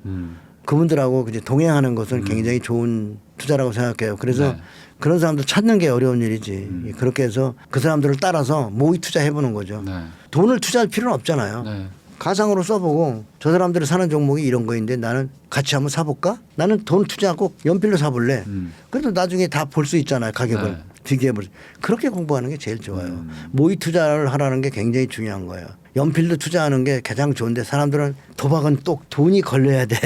그분들하고 이제 동행하는 것은 굉장히 좋은 투자라고 생각해요. 그래서 그런 사람들 찾는 게 어려운 일이지. 그렇게 해서 그 사람들을 따라서 모의 투자해보는 거죠. 네. 돈을 투자할 필요는 없잖아요. 네. 가상으로 써보고 저 사람들이 사는 종목이 이런 거인데 나는 같이 한번 사볼까? 나는 돈 투자하고 연필로 사볼래. 그래도 나중에 다 볼 수 있잖아요. 가격을. 네. 비교해볼 수. 그렇게 공부하는 게 제일 좋아요. 모의 투자를 하라는 게 굉장히 중요한 거예요. 연필로 투자하는 게 가장 좋은데 사람들은 도박은 또 돈이 걸려야 돼.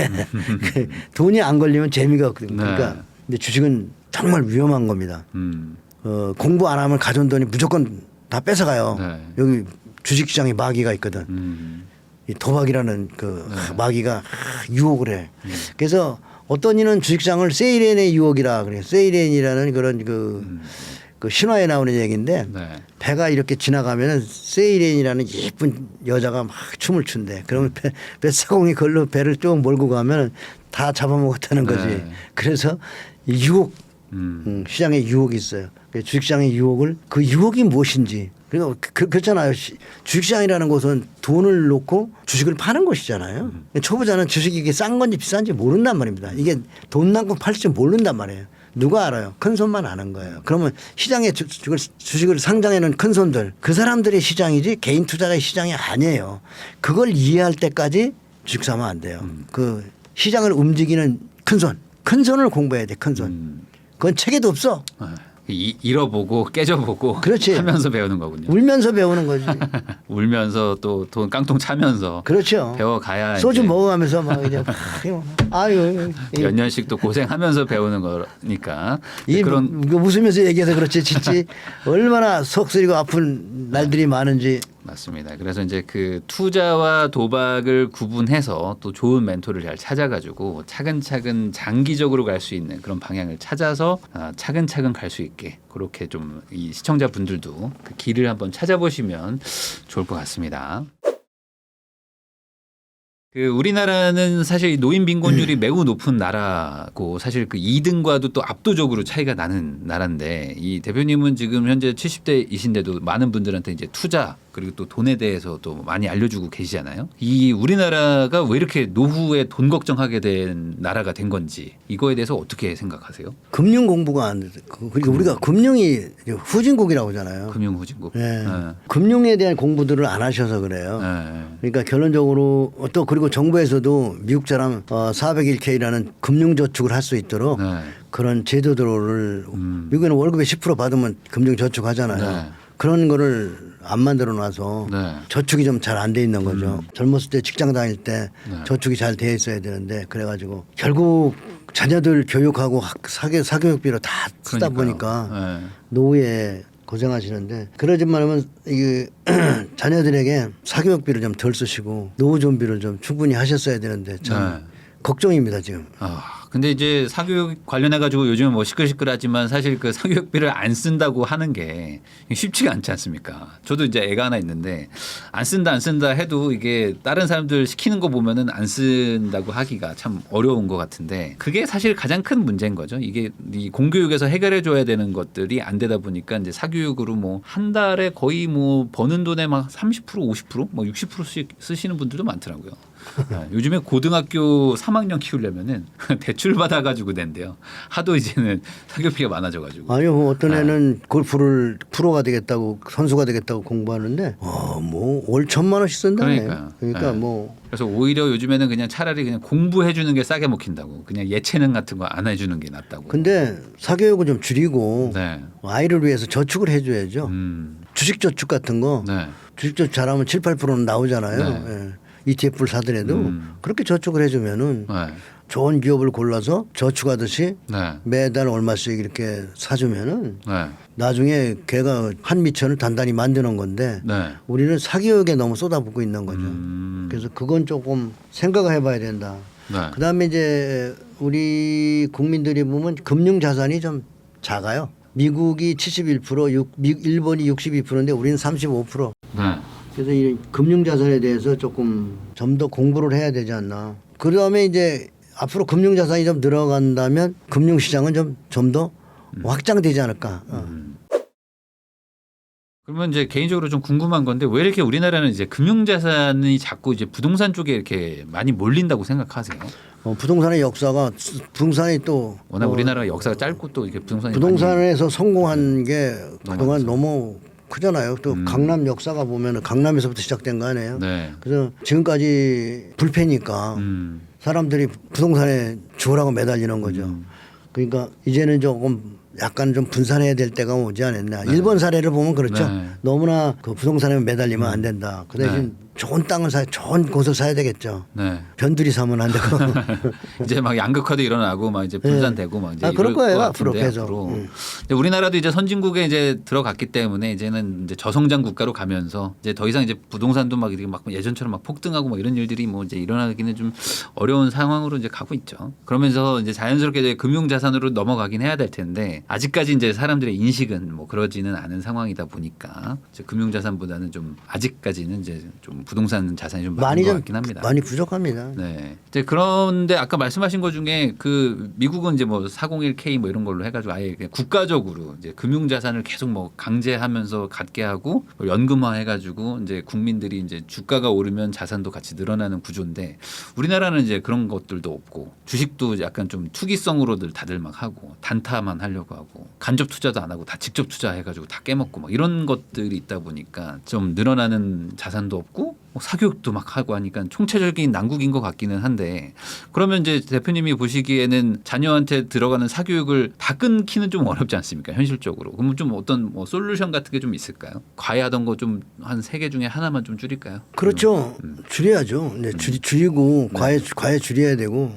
돈이 안 걸리면 재미가 없거든요. 그러니까 근데 주식은 정말 위험한 겁니다. 공부 안 하면 가져온 돈이 무조건 다 뺏어가요. 네. 여기 주식시장에 마귀가 있거든. 이 도박이라는 그 마귀가 유혹을 해. 그래서 어떤 이는 주식시장을 세일엔의 유혹이라 그래요. 세일엔이라는 그런 그 신화에 나오는 얘기인데 네. 배가 이렇게 지나가면은 세일엔이라는 예쁜 여자가 막 춤을 춘대. 그러면 뱃사공이 걸로 배를 쭉 몰고 가면 다 잡아먹었다는 거지. 네. 그래서 이 유혹 시장에 유혹이 있어요. 주식시장의 유혹을 그 유혹이 무엇인지. 그리고 그렇잖아요. 주식시장이라는 곳은 돈을 놓고 주식을 파는 곳이잖아요. 초보자는 주식이 이게 싼 건지 비싼지 모른단 말입니다. 이게 돈 남고 팔지 모른단 말이에요. 누가 알아요? 큰 손만 아는 거예요. 그러면 시장에 주식을 상장해 놓은 큰 손들 그 사람들의 시장이지 개인 투자자의 시장이 아니에요. 그걸 이해할 때까지 주식 사면 안 돼요. 그 시장을 움직이는 큰 손을 공부해야 돼. 큰 손. 그건 책에도 없어. 잃어보고 깨져보고 그렇지. 하면서 배우는 거군요. 울면서 배우는 거지. 울면서 또 돈 깡통 차면서 그렇죠. 배워가야 소주 이제 먹어가면서 막 이제 아유 몇 년씩 또 고생하면서 배우는 거니까 이 그런 웃으면서 얘기해서 그렇지 진짜 얼마나 속 쓰리고 아픈 날들이 많은지. 맞습니다. 그래서 이제 그 투자와 도박을 구분해서 또 좋은 멘토를 잘 찾아가지고 차근차근 장기적으로 갈 수 있는 그런 방향을 찾아서 차근차근 갈 수 있게 그렇게 좀 이 시청자분들도 그 길을 한번 찾아보시면 좋을 것 같습니다. 그 우리나라는 사실 노인 빈곤율이 매우 높은 나라고 사실 그 2등과도 또 압도적으로 차이가 나는 나라인데 이 대표님은 지금 현재 70대이신데도 많은 분들한테 이제 투자 그리고 또 돈에 대해서 또 많이 알려주고 계시잖아요. 이 우리나라가 왜 이렇게 노후에 돈 걱정하게 된 나라가 된 건지 이거에 대해서 어떻게 생각하세요? 금융 공부가 안 돼. 그러니까 우리가 금융이 후진국이라고 하잖아요. 금융 후진국. 네. 금융에 대한 공부들을 안 하셔서 그래요. 그러니까 결론적으로 또 그리고 정부에서도 미국처럼 401k라는 금융저축을 할 수 있도록 그런 제도들을 미국에는 월급의 10% 받으면 금융저축 하잖아요. 그런 거를 안 만들어 놔서 저축이 좀 잘 안 돼 있는 거죠. 젊었을 때 직장 다닐 때 저축이 잘 돼 있어야 되는데 그래가지고 결국 자녀들 교육하고 사교육비로 다 쓰다 보니까 노후에 고생하시는데 그러지만 하면 이게 자녀들에게 사교육비를 좀 덜 쓰시고 노후 준비를 좀 충분히 하셨어야 되는데 참 걱정입니다 지금. 근데 이제 사교육 관련해 가지고 요즘 뭐 시끌시끌하지만 사실 그 사교육비를 안 쓴다고 하는 게 쉽지가 않지 않습니까? 저도 이제 애가 하나 있는데 안 쓴다 해도 이게 다른 사람들 시키는 거 보면은 안 쓴다고 하기가 참 어려운 것 같은데 그게 사실 가장 큰 문제인 거죠. 이게 이 공교육에서 해결해 줘야 되는 것들이 안 되다 보니까 이제 사교육으로 뭐 한 달에 거의 뭐 버는 돈의 막 30% 50% 뭐 60%씩 쓰시는 분들도 많더라고요. 요즘에 고등학교 3학년 키우려면은 대출 받아가지고 낸대요. 하도 이제는 사교육비가 많아져가지고. 아니요, 어떤 애는 골프를 프로가 되겠다고 선수가 되겠다고 공부하는데, 뭐 월 1,000만 원씩 쓴다네. 그러니까 뭐. 그래서 오히려 요즘에는 그냥 차라리 그냥 공부해 주는 게 싸게 먹힌다고. 그냥 예체능 같은 거 안 해주는 게 낫다고. 근데 사교육을 좀 줄이고 아이를 위해서 저축을 해줘야죠. 주식저축 같은 거. 주식저축 잘하면 7, 8%는 나오잖아요. ETF를 사더라도 그렇게 저축을 해주면은 좋은 기업을 골라서 저축하듯이 매달 얼마씩 이렇게 사주면은 나중에 걔가 한 미천을 단단히 만드는 건데 우리는 사교육에 너무 쏟아붓고 있는 거죠. 그래서 그건 조금 생각을 해봐야 된다. 그다음에 이제 우리 국민들이 보면 금융 자산이 좀 작아요. 미국이 71%, 일본이 62%인데 우리는 35%. 그래서 이 금융 자산에 대해서 조금 좀 더 공부를 해야 되지 않나. 그다음에 이제 앞으로 금융 자산이 좀 늘어간다면 금융 시장은 좀 더 확장되지 않을까. 그러면 이제 개인적으로 좀 궁금한 건데 왜 이렇게 우리나라는 이제 금융 자산이 자꾸 이제 부동산 쪽에 이렇게 많이 몰린다고 생각하세요? 부동산의 역사가 부동산이 또 워낙 우리나라가 역사가 짧고 또 이렇게 부동산에서 성공한 게 그동안 너무 크잖아요. 또 강남 역사가 보면 강남에서부터 시작된 거 아니에요. 그래서 지금까지 불패니까 사람들이 부동산에 주라고 매달리는 거죠. 그러니까 이제는 조금 약간 좀 분산해야 될 때가 오지 않았나. 일본 사례를 보면 그렇죠. 너무나 그 부동산에 매달리면 안 된다. 그 대신 좋은 땅을 좋은 곳을 사야 되겠죠. 변두리 사면 안 되고. 이제 막 양극화도 일어나고 막 이제 분산되고 막 이제 그럴 거예요 앞으로 계속. 우리나라도 이제 선진국에 이제 들어갔기 때문에 이제는 이제 저성장 국가로 가면서 이제 더 이상 이제 부동산도 막 이렇게 막 예전처럼 막 폭등하고 막 이런 일들이 뭐 이제 일어나기는 좀 어려운 상황으로 이제 가고 있죠. 그러면서 이제 자연스럽게 이제 금융 자산으로 넘어가긴 해야 될 텐데 아직까지 이제 사람들의 인식은 뭐 그러지는 않은 상황이다 보니까 이제 금융 자산보다는 좀 아직까지는 이제 좀 부동산 자산이 좀 많은 것 같긴 합니다. 많이 부족합니다. 이제 그런데 아까 말씀하신 것 중에 그 미국은 이제 뭐 401k 뭐 이런 걸로 해가지고 아예 그냥 국가적으로 이제 금융 자산을 계속 뭐 강제하면서 갖게 하고 연금화 해가지고 이제 국민들이 이제 주가가 오르면 자산도 같이 늘어나는 구조인데 우리나라는 이제 그런 것들도 없고 주식도 약간 좀 투기성으로들 다들 막 하고 단타만 하려고 하고 간접 투자도 안 하고 다 직접 투자해가지고 다 깨먹고 막 이런 것들이 있다 보니까 좀 늘어나는 자산도 없고 사교육도 막 하고 하니까 총체적인 난국인 것 같기는 한데 그러면 이제 대표님이 보시기에는 자녀한테 들어가는 사교육을 다 끊기는 좀 어렵지 않습니까? 현실적으로. 그러면 좀 어떤 뭐 솔루션 같은 게 좀 있을까요? 과외하던 거 좀 한 3개 중에 하나만 좀 줄일까요? 그렇죠. 줄여야죠. 줄이고 과외 줄여야 되고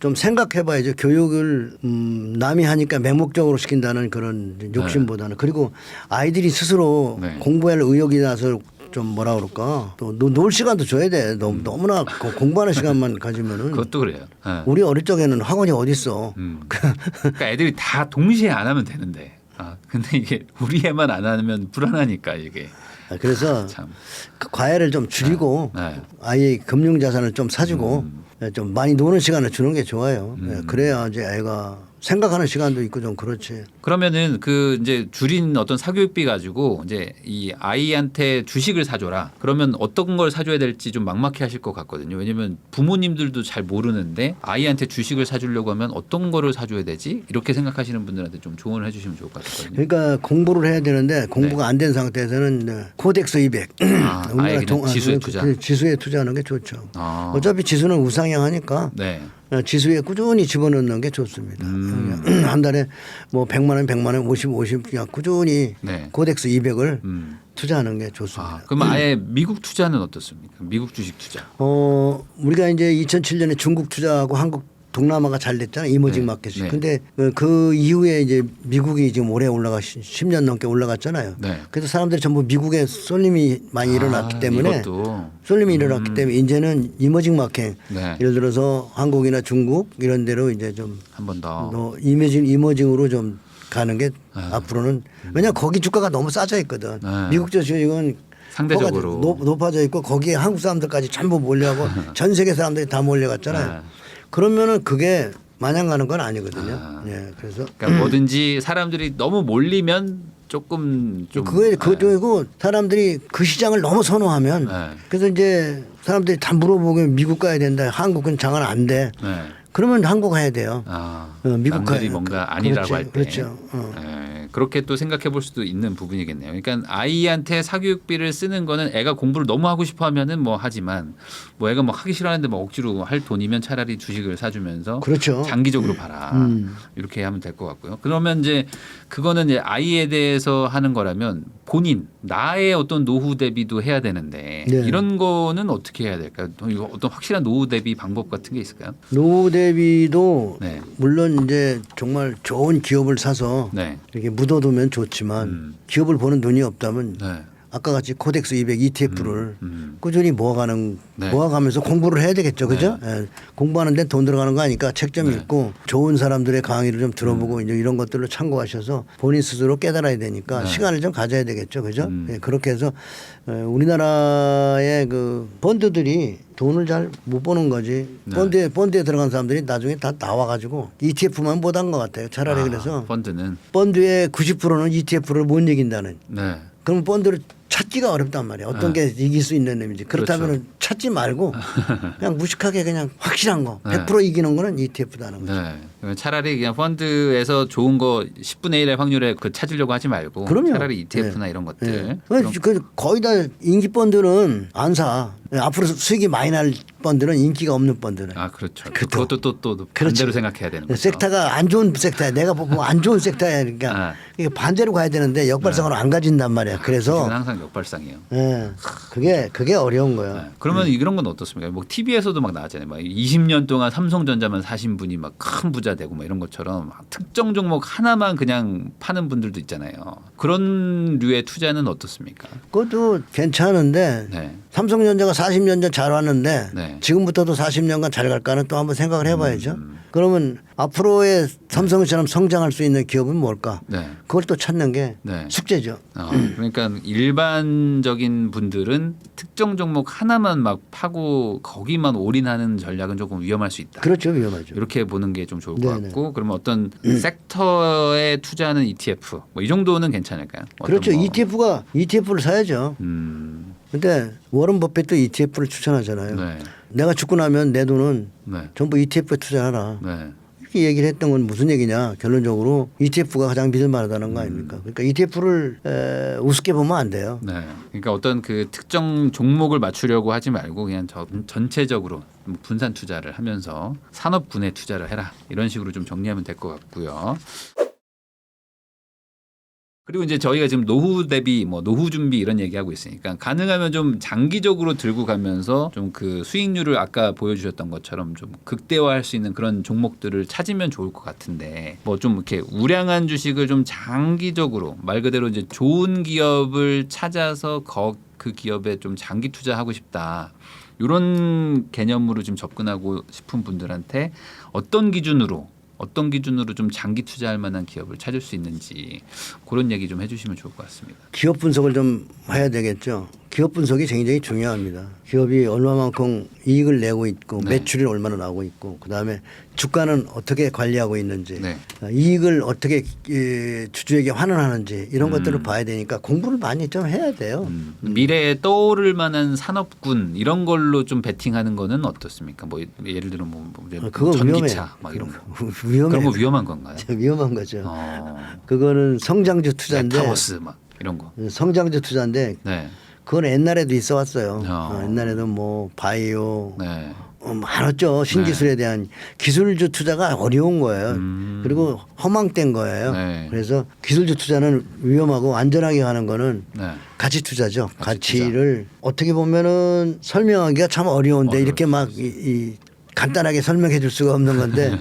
좀 생각해봐야죠. 교육을 남이 하니까 맹목적으로 시킨다는 그런 욕심보다는 그리고 아이들이 스스로 공부할 의욕이 나서 좀 뭐라 그럴까 또 놀 시간도 줘야 돼. 너무나 공부하는 시간만 가지면은 그것도 그래요. 우리 어릴 적에는 학원이 어디 있어. 그러니까 애들이 다 동시에 안 하면 되는데 근데 이게 우리 애만 안 하면 불안하니까 이게. 그래서 참. 그 과외를 좀 줄이고 네. 아예 금융 자산을 좀 사주고 좀 많이 노는 시간을 주는 게 좋아요. 그래야 이제 애가 생각하는 시간도 있고 좀 그렇지. 그러면은 그 이제 줄인 어떤 사교육비 가지고 이제 이 아이한테 주식을 사줘라. 그러면 어떤 걸 사줘야 될지 좀 막막해 하실 것 같거든요. 왜냐면 부모님들도 잘 모르는데 아이한테 주식을 사주려고 하면 어떤 거를 사줘야 되지? 이렇게 생각하시는 분들한테 좀 조언을 해주시면 좋을 것 같거든요. 그러니까 공부를 해야 되는데 공부가 안 된 상태에서는 코덱스 200 아예 그냥 지수에 투자. 지수에 투자하는 게 좋죠. 아. 어차피 지수는 우상향하니까 네. 지수에 꾸준히 집어넣는 게 좋습니다. 한 달에 뭐 100만 원, 100만 원, 50 그냥 꾸준히 네. 코덱스 200을 투자하는 게 좋습니다. 아, 그럼 아예 미국 투자는 어떻습니까? 미국 주식 투자. 우리가 이제 2007년에 중국 투자하고 한국 동남아가 잘 됐잖아요. 이머징 네. 마켓이. 네. 근데 그 이후에 이제 미국이 지금 올해 10년 넘게 올라갔잖아요. 네. 그래서 사람들이 전부 미국에 쏠림이 많이 일어났기 때문에 이것도. 쏠림이 일어났기 때문에 이제는 이머징 마켓 네. 예를 들어서 한국이나 중국 이런 데로 이제 좀 한 번 더. 이머징으로 좀 가는 게 앞으로는 왜냐 거기 주가가 너무 싸져 있거든. 네. 미국 주식은 상대적으로. 높아져 있고 거기에 한국 사람들까지 전부 몰려가고 전 세계 사람들이 다 몰려갔잖아요. 네. 그러면은 그게 마냥 가는 건 아니거든요. 예, 그래서 그러니까 뭐든지 사람들이 너무 몰리면 조금 좀 그리고 사람들이 그 시장을 너무 선호하면 네. 그래서 이제 사람들이 다 물어보고 미국 가야 된다. 한국은 장은 안 돼. 네. 그러면 한국 가야 돼요. 미국 남들이 가야 뭔가 아니라고 할 때. 그렇죠. 네, 그렇게 또 생각해 볼 수도 있는 부분이겠네요. 그러니까 아이한테 사교육비를 쓰는 거는 애가 공부를 너무 하고 싶어 하면은 뭐 하지만 뭐 애가 뭐 하기 싫어하는데 뭐 억지로 할 돈이면 차라리 주식을 사주면서 그렇죠. 장기적으로 봐라. 이렇게 하면 될 것 같고요. 그러면 이제 그거는 이제 아이에 대해서 하는 거라면 본인 나의 어떤 노후 대비도 해야 되는데 네. 이런 거는 어떻게 해야 될까요? 이거 어떤 확실한 노후 대비 방법 같은 게 있을까요? 노후 대비도 네. 물론 이제 정말 좋은 기업을 사서 네. 이렇게 묻어두면 좋지만 기업을 보는 눈이 없다면 네. 아까 같이 코덱스 200 ETF를 꾸준히 네. 모아가면서 공부를 해야 되겠죠, 그죠? 예. 공부하는 데 돈 들어가는 거 아니까 책 좀 네. 읽고 좋은 사람들의 강의를 좀 들어보고 이제 이런 것들로 참고하셔서 본인 스스로 깨달아야 되니까 네. 시간을 좀 가져야 되겠죠, 그죠? 예, 그렇게 해서 우리나라의 그 펀드들이 돈을 잘 못 버는 거지. 네. 펀드에 들어간 사람들이 나중에 다 나와가지고 ETF만 못 한 것 같아요. 차라리 그래서 펀드는 펀드의 90%는 ETF를 못 이긴다는. 네. 그럼 펀드를 찾기가 어렵단 말이야. 어떤 게 이길 수 있는 놈인지. 그렇다면 그렇죠. 찾지 말고 그냥 무식하게 그냥 확실한 거. 네. 100% 이기는 거는 ETF다는 거죠. 네. 그러면 차라리 그냥 펀드에서 좋은 거 10분의 1의 확률에 그 찾으려고 하지 말고 그럼요. 차라리 ETF나 네. 이런 것들. 네. 그럼- 거의 다 인기 펀드는 안 사. 앞으로 수익이 많이 날 펀드는 인기가 없는 펀드는. 아 그렇죠. 그렇죠. 그것도 또 그렇죠. 반대로 생각해야 되는 거죠. 섹터가 안 좋은 섹터야. 내가 보면 안 좋은 섹터야. 그러니까 이게 반대로 가야 되는데 역발상으로 안 가진단 말이야. 그래서 주식은 항상 역발상이에요. 예, 그게 어려운 거예요. 네. 그러면 이런 건 어떻습니까? 뭐 TV에서도 막 나왔잖아요. 막 20년 동안 삼성전자만 사신 분이 막 큰 부자 되고 막 이런 것처럼 막 특정 종목 하나만 그냥 파는 분들도 있잖아요. 그런 류의 투자는 어떻습니까? 그것도 괜찮은데 네. 삼성전자가 40년 전 잘 왔는데 네. 지금부터도 40년간 잘 갈까는 또 한번 생각을 해봐야죠. 그러면 앞으로의 삼성처럼 성장할 수 있는 기업은 뭘까? 네. 그걸 또 찾는 게 네. 숙제죠. 그러니까 일반적인 분들은 특정 종목 하나만 막 파고 거기만 올인하는 전략은 조금 위험할 수 있다. 그렇죠, 위험하죠. 이렇게 보는 게 좀 좋을 것 네네. 같고 그러면 어떤 섹터에 투자하는 ETF 뭐 이 정도는 괜찮을까요? 어떤 그렇죠. 뭐- ETF를 사야죠. 근데 워런 버핏도 ETF를 추천하잖아요. 네. 내가 죽고 나면 내 돈은 네. 전부 ETF에 투자하라. 네. 이렇게 얘기를 했던 건 무슨 얘기냐. 결론적으로 ETF가 가장 믿을 만하다는 거 아닙니까? 그러니까 ETF를 우습게 보면 안 돼요. 네. 그러니까 어떤 그 특정 종목을 맞추려고 하지 말고 그냥 전체적으로 분산 투자를 하면서 산업 분해 투자를 해라. 이런 식으로 좀 정리하면 될 것 같고요. 그리고 이제 저희가 지금 노후 대비 뭐 노후 준비 이런 얘기하고 있으니까 가능하면 좀 장기적으로 들고 가면서 좀 그 수익률을 아까 보여주셨던 것처럼 좀 극대화할 수 있는 그런 종목들을 찾으면 좋을 것 같은데 뭐 좀 이렇게 우량한 주식을 좀 장기적으로 말 그대로 이제 좋은 기업을 찾아서 그 기업에 좀 장기 투자하고 싶다. 이런 개념으로 좀 접근하고 싶은 분들한테 어떤 기준으로 어떤 기준으로 좀 장기 투자할 만한 기업을 찾을 수 있는지 그런 얘기 좀 해주시면 좋을 것 같습니다. 기업 분석을 좀 해야 되겠죠. 기업 분석이 굉장히 중요합니다. 기업이 얼마만큼 이익을 내고 있고 네. 매출이 얼마나 나오고 있고 그다음에 주가는 어떻게 관리하고 있는지 네. 이익을 어떻게 주주에게 환원하는지 이런 것들을 봐야 되니까 공부를 많이 좀 해야 돼요. 미래에 떠오를 만한 산업군 이런 걸로 좀 베팅하는 거는 어떻습니까? 뭐 예를 들어 뭐 그건 전기차 위험해요. 막 이런 거. 위험해. 그런 거 위험한 건가요? 위험한 거죠. 어. 그거는 성장주 투자인데 메타버스 막 이런 거. 성장주 투자인데 네. 그건 옛날에도 있어 왔어요. 어. 옛날에도 뭐 바이오 네. 많았죠. 신기술에 대한 기술주 투자가 어려운 거예요. 그리고 허망된 거예요. 네. 그래서 기술주 투자는 위험하고 안전하게 가는 거는 네. 가치 투자죠. 가치 가치를 어떻게 보면은 설명하기가 참 어려운데 어려워요. 이렇게 막 간단하게 설명해 줄 수가 없는 건데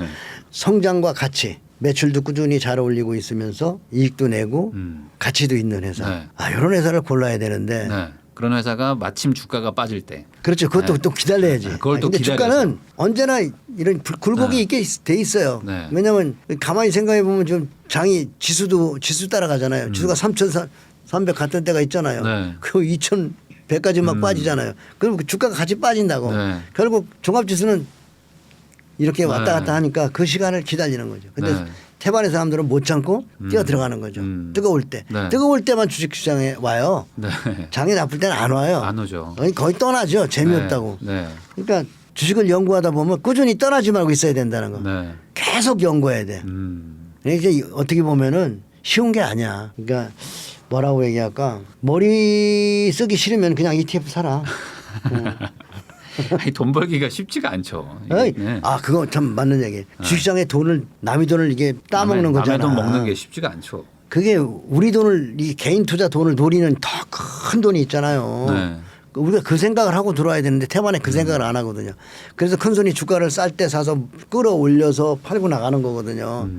성장과 가치 매출도 꾸준히 잘 올리고 있으면서 이익도 내고 가치도 있는 회사. 네. 이런 회사를 골라야 되는데 네. 그런 회사가 마침 주가가 빠질 때. 그렇죠. 그것도 네. 또 기다려야지. 그걸 또 근데 기다려서. 주가는 언제나 이런 굴곡이 네. 있게 돼 있어요. 네. 왜냐하면 가만히 생각해 보면 좀 장이 지수 따라가잖아요. 지수가 3,300 갔던 때가 있잖아요. 네. 그리고 2,100까지 막 빠지잖아요. 그럼 주가가 같이 빠진다고. 네. 결국 종합지수는 이렇게 왔다 네. 갔다 하니까 그 시간을 기다리는 거죠. 근데 네. 태반의 사람들은 못 참고 뛰어 들어가는 거죠. 뜨거울 때. 네. 뜨거울 때만 주식시장에 와요. 네. 장이 나쁠 때는 안 와요. 안 오죠. 거의 떠나죠. 재미없다고. 네. 그러니까 주식을 연구하다 보면 꾸준히 떠나지 말고 있어야 된다는 거. 네. 계속 연구해야 돼. 이게 어떻게 보면은 쉬운 게 아니야. 그러니까 뭐라고 얘기할까? 머리 쓰기 싫으면 그냥 ETF 사라. 아니, 돈 벌기가 쉽지가 않죠. 어이, 네. 그거 참 맞는 얘기. 주식시장에 돈을 남의 돈을 이게 따먹는 거잖아. 남의 돈 먹는 게 쉽지가 않죠. 그게 우리 돈을 이 개인 투자 돈을 노리는 더 큰 돈이 있잖아요. 네. 우리가 그 생각을 하고 들어와야 되는데 태반에 그 생각을 안 하거든요. 그래서 큰 손이 주가를 쌀 때 사서 끌어올려서 팔고 나가는 거거든요.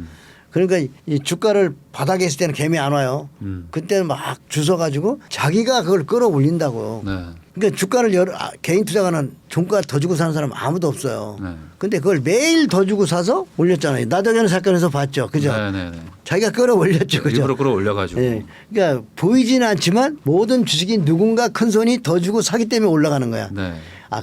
그러니까 이 주가를 바닥에 있을 때는 개미 안 와요. 그때는 막 주워가지고 자기가 그걸 끌어올린다고. 네. 그러니까 주가를 개인 투자가는 종가 더 주고 사는 사람 아무도 없어요. 네. 근데 그걸 매일 더 주고 사서 올렸잖아요. 나덕현 사건에서 봤죠. 그죠? 네. 자기가 끌어올렸죠. 그죠? 일부러 끌어올려가지고. 예. 그러니까 보이지는 않지만 모든 주식이 누군가 큰 손이 더 주고 사기 때문에 올라가는 거야. 네.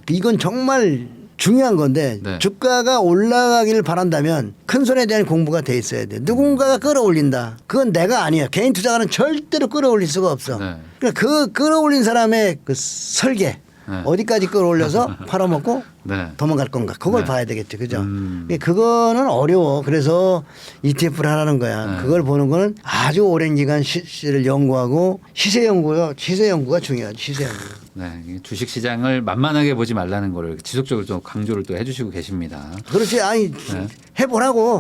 이건 정말 중요한 건데 네. 주가가 올라가기를 바란다면 큰 손에 대한 공부가 돼 있어야 돼. 누군가가 끌어올린다. 그건 내가 아니야. 개인 투자가는 절대로 끌어올릴 수가 없어. 네. 그러니까 그 끌어올린 사람의 그 설계 네. 어디까지 끌어올려서 팔아먹고 네. 도망갈 건가. 그걸 네. 봐야 되겠죠. 그죠? 그거는 어려워. 그래서 ETF를 하라는 거야. 네. 그걸 보는 거는 아주 오랜 기간 시를 연구하고 시세 연구가 중요하지. 시세 연구. 네. 주식 시장을 만만하게 보지 말라는 거를 지속적으로 좀 강조를 또 해주시고 계십니다. 그렇지. 해보라고.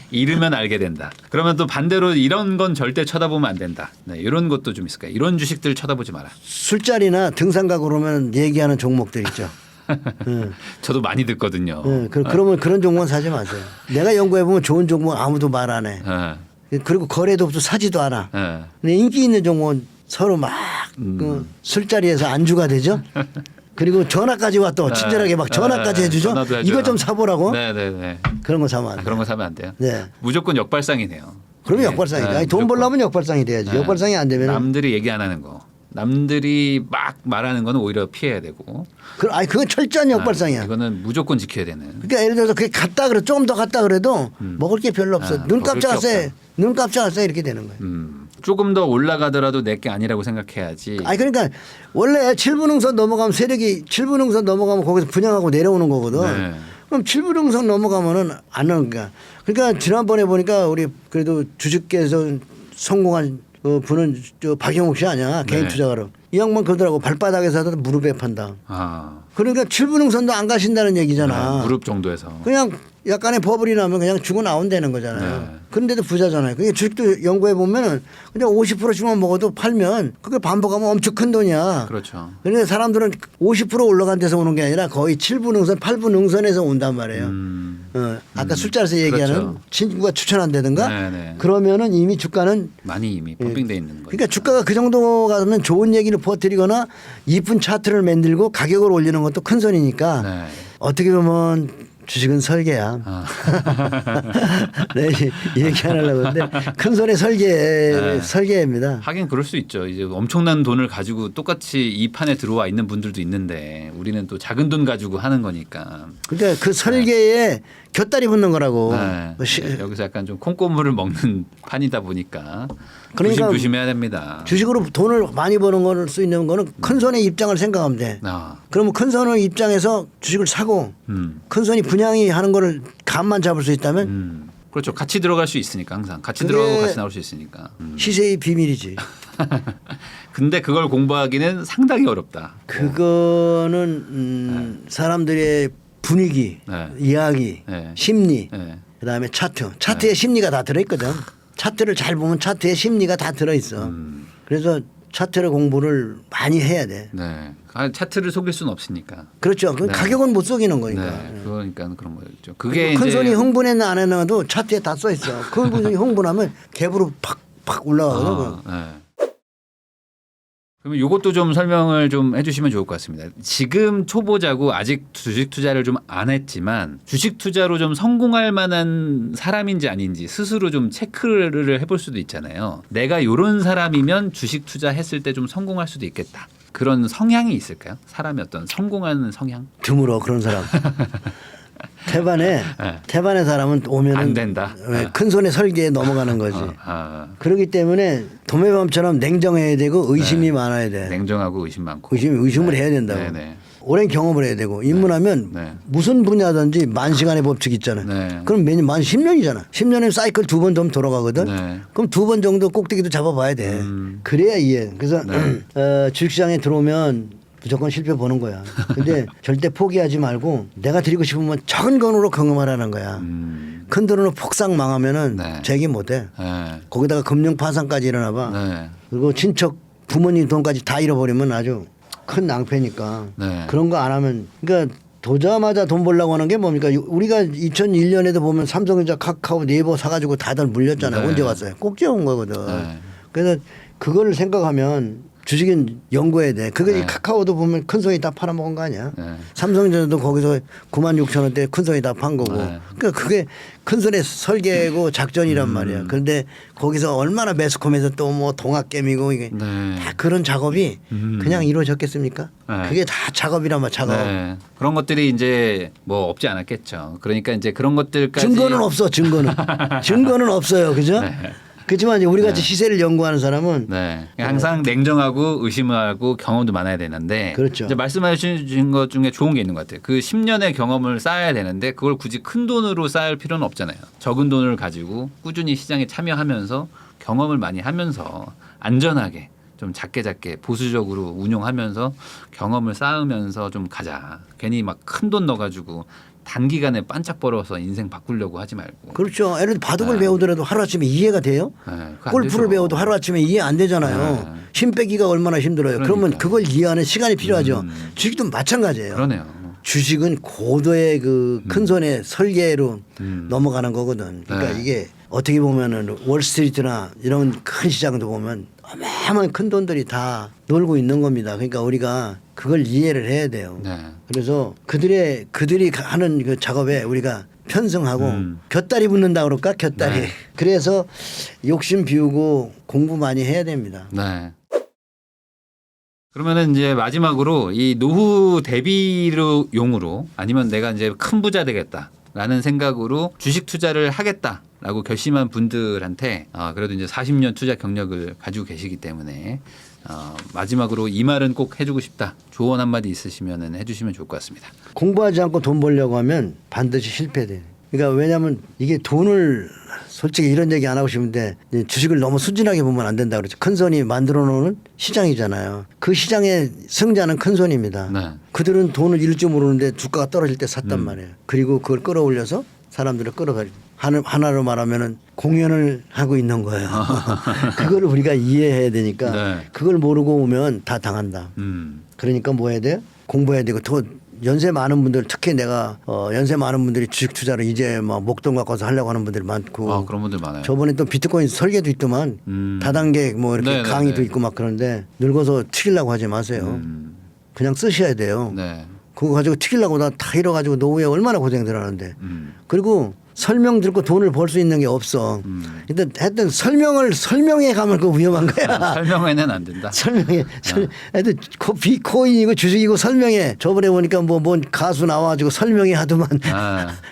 잃으면 알게 된다. 그러면 또 반대로 이런 건 절대 쳐다보면 안 된다. 네, 이런 것도 좀 있을까요? 이런 주식들 쳐다보지 마라. 술자리나 등산 가고 그러면 얘기하는 종목들 있죠. 저도 많이 듣거든요. 그러면 그런 종목은 사지 마세요. 내가 연구해보면 좋은 종목 아무도 말 안 해. 그리고 거래도 없고 사지도 않아. 네. 근데 인기 있는 종목은 서로 막 그 술자리에서 안주가 되죠. 그리고 전화까지 와 또 친절하게 막 전화까지 해주죠. 전화도 해줘요. 이거 좀 사보라고. 네네네. 그런 거 사면 안 돼. 그런 거 사면 안 돼요. 네. 무조건 역발상이네요. 그러면 네. 역발상이죠. 네, 돈 무조건. 벌려면 역발상이 돼야지. 네. 역발상이 안 되면 남들이 얘기 안 하는 거. 남들이 막 말하는 거는 오히려 피해야 되고. 그건 철저한 역발상이야. 이거는 무조건 지켜야 되는. 그러니까 예를 들어서 그게 갔다 그래 조금 더 갔다 그래도 먹을 게 별로 없어. 눈 먹을 게 깜짝하세요. 눈 깜짝하세요 이렇게 되는 거예요. 조금 더 올라가더라도 내게 아니라고 생각해야지. 그러니까 원래 7분 응선 넘어가면 세력이 7분 응선 넘어가면 거기서 분양하고 내려오는 거거든. 네. 그럼 7분 응선 넘어가면은 안 나오는 거야. 그러니까 지난번에 보니까 우리 그래도 주식계에서 성공한 분은 박영욱 씨 아니야. 개인 네. 투자가로. 이 양반 그러더라고. 발바닥에서 무릎에 판다. 그러니까 7분 응선도 안 가신다는 얘기잖아. 네, 무릎 정도에서. 그냥 약간의 버블이 나면 그냥 주고 나온다는 거잖아요. 네. 그런데도 부자잖아요. 그게 주식도 연구해 보면은 그냥 50%씩만 먹어도 팔면 그게 반복하면 엄청 큰 돈이야. 그렇죠. 그런데 사람들은 50% 올라간 데서 오는 게 아니라 거의 7분 응선, 8분 응선에서 온단 말이에요. 아까 술자리에서 얘기하는 그렇죠. 친구가 추천한다든가 네네. 그러면은 이미 주가는 많이 이미 펌핑돼 있는 거예요. 그러니까 주가가 그 정도 가면 좋은 얘기를 퍼뜨리거나 이쁜 차트를 만들고 가격을 올리는 것도 큰 손이니까 네. 어떻게 보면 주식은 설계야. 아. 네, 이 얘기 안 하려고 했는데 큰 손의 설계입니다. 하긴 그럴 수 있죠. 이제 엄청난 돈을 가지고 똑같이 이 판에 들어와 있는 분들도 있는데 우리는 또 작은 돈 가지고 하는 거니까. 그러니까 그 설계에 곁다리 붙는 거라고. 네. 여기서 약간 좀 콩고물을 먹는 판이다 보니까 그러니까 조심해야 됩니다. 주식으로 돈을 많이 버는 걸 수 있는 거는 큰 손의 입장을 생각하면 돼. 아. 그러면 큰 손의 입장에서 주식을 사고 큰 손이 분양이 하는 거를 감만 잡을 수 있다면 그렇죠. 같이 들어갈 수 있으니까 항상 같이 그게 들어가고 같이 나올 수 있으니까. 시세의 비밀이지. 근데 그걸 공부하기는 상당히 어렵다. 그거는 사람들의 분위기, 네. 이야기, 네. 심리, 네. 그다음에 차트에 심리가 다 들어있거든. 차트를 잘 보면 차트에 심리가 다 들어있어. 그래서 차트를 공부를 많이 해야 돼. 네. 차트를 속일 수는 없으니까. 그렇죠. 그 네. 가격은 못 속이는 거니까. 네. 그러니까 그런 거죠. 그게 큰 이제 손이 흥분했나 안 했나도 차트에 다 써 있어. 큰 손이 흥분하면 갭으로 팍팍 올라가거든. 네. 그러면 이것도 좀 설명을 좀 해주시면 좋을 것 같습니다. 지금 초보자고 아직 주식 투자를 좀 안 했지만 주식 투자로 좀 성공할 만한 사람인지 아닌지 스스로 좀 체크를 해볼 수도 있잖아요. 내가 이런 사람이면 주식 투자했을 때 좀 성공할 수도 있겠다. 그런 성향이 있을까요? 사람의 어떤 성공하는 성향? 드물어 그런 사람. 태반의 사람은 오면은 안 된다. 큰 손의 설계에 넘어가는 거지. 그렇기 때문에 도매뱀처럼 냉정해야 되고 의심이 많아야 돼. 냉정하고 의심 많고. 의심을 해야 된다고. 네네. 오랜 경험을 해야 되고 입문하면 네. 무슨 분야든지 만 시간의 법칙 있잖아요. 네. 그럼 매년 만 10년이잖아. 10년에 사이클 2번 좀 돌아가거든. 네. 그럼 2번 정도 꼭대기도 잡아봐야 돼. 그래야 이해. 그래서 주식시장에 들어오면 무조건 실패 보는 거야. 근데 절대 포기하지 말고 내가 드리고 싶으면 적은 돈으로 경험하라는 거야. 큰 돈으로 폭삭 망하면은 네. 재기 못해. 네. 거기다가 금융 파산까지 일어나 봐. 네. 그리고 친척 부모님 돈까지 다 잃어버리면 아주 큰 낭패니까. 네. 그런 거 안 하면 그러니까 도자마자 돈 벌려고 하는 게 뭡니까? 우리가 2001년에도 보면 삼성전자, 카카오, 네이버 사가지고 다들 물렸잖아요. 네. 언제 왔어요? 꼭지 온 거거든. 네. 그래서 그거를 생각하면 주식은 연구해야 돼. 그게 네. 카카오도 보면 큰 손이 다 팔아먹은 거 아니야? 네. 삼성전자도 거기서 96,000원대 큰 손이 다 판 거고. 네. 그러니까 그게 큰 손의 설계고 작전이란 말이야. 그런데 거기서 얼마나 매스컴에서 또 뭐 동학개미고 이게 네. 다 그런 작업이 그냥 이루어졌겠습니까? 네. 그게 다 작업이란 말 작업. 네. 그런 것들이 이제 뭐 없지 않았겠죠. 그러니까 이제 그런 것들까지 증거는 없어. 증거는 없어요. 그죠? 네. 그렇지만 이제 우리 같이 시세를 연구하는 사람은 네. 항상 냉정하고 의심하고 경험도 많아야 되는데 그렇죠. 이제 말씀해 주신 것 중에 좋은 게 있는 것 같아요. 그 10년의 경험을 쌓아야 되는데 그걸 굳이 큰 돈으로 쌓을 필요는 없잖아요. 적은 돈을 가지고 꾸준히 시장에 참여하면서 경험을 많이 하면서 안전하게 좀 작게 보수적으로 운용하면서 경험을 쌓으면서 좀 가자. 괜히 막 큰 돈 넣어가지고 단기간에 반짝 벌어서 인생 바꾸려고 하지 말고. 그렇죠. 예를 들어 바둑을 네. 배우더라도 하루아침에 이해가 돼요? 네, 그거 안 골프를 되죠. 배워도 하루아침에 이해 안 되잖아요. 네. 힘 빼기가 얼마나 힘들어요. 그러면 그러니까. 그걸 이해하는 시간이 필요하죠. 주식도 마찬가지예요. 그러네요. 주식은 고도의 그 큰 손의 설계로 넘어가는 거거든. 그러니까 네. 이게 어떻게 보면은 월스트리트나 이런 큰 시장도 보면 어마어마한 큰 돈들이 다 놀고 있는 겁니다. 그러니까 우리가 그걸 이해를 해야 돼요. 네. 그래서 그들이 하는 그 작업에 우리가 편승하고 곁다리 붙는다 그럴까? 곁다리. 네. 그래서 욕심 비우고 공부 많이 해야 됩니다. 네. 그러면은 이제 마지막으로 이 노후 대비로 용으로 아니면 내가 이제 큰 부자 되겠다라는 생각으로 주식 투자를 하겠다라고 결심한 분들한테 그래도 이제 40년 투자 경력을 가지고 계시기 때문에 마지막으로 이 말은 꼭 해주고 싶다. 조언 한마디 있으시면 해주시면 좋을 것 같습니다. 공부하지 않고 돈 벌려고 하면 반드시 실패돼. 그러니까 왜냐하면 이게 돈을 솔직히 이런 얘기 안 하고 싶은데 주식을 너무 순진하게 보면 안 된다 그러죠. 큰 손이 만들어 놓는 시장이잖아요. 그 시장의 승자는 큰 손입니다. 네. 그들은 돈을 잃을 줄 모르는데 주가가 떨어질 때 샀단 말이에요. 그리고 그걸 끌어올려서 사람들을 끌어가지고 하나로 말하면은 공연을 하고 있는 거예요. 그걸 우리가 이해해야 되니까 네. 그걸 모르고 오면 다 당한다. 그러니까 뭐 해야 돼요? 공부해야 되고 더 연세 많은 분들 특히 내가 연세 많은 분들이 주식 투자를 이제 막 목돈 갖고서 하려고 하는 분들이 많고 그런 분들 많아요. 저번에 또 비트코인 설계도 있더만 다단계 뭐 이렇게 강의도 있고 막 그런데 늙어서 튀기려고 하지 마세요. 그냥 쓰셔야 돼요. 네. 그거 가지고 튀기려고 나 다 잃어가지고 노후에 얼마나 고생들 하는데. 그리고 설명 듣고 돈을 벌 수 있는 게 없어. 일단 하여튼 설명에 가면 그거 위험한 거야. 설명에는 안 된다. 하여튼 비코인이고 주식이고 설명해. 저번에 보니까 뭐 뭔 가수 나와가지고 설명해 하더만.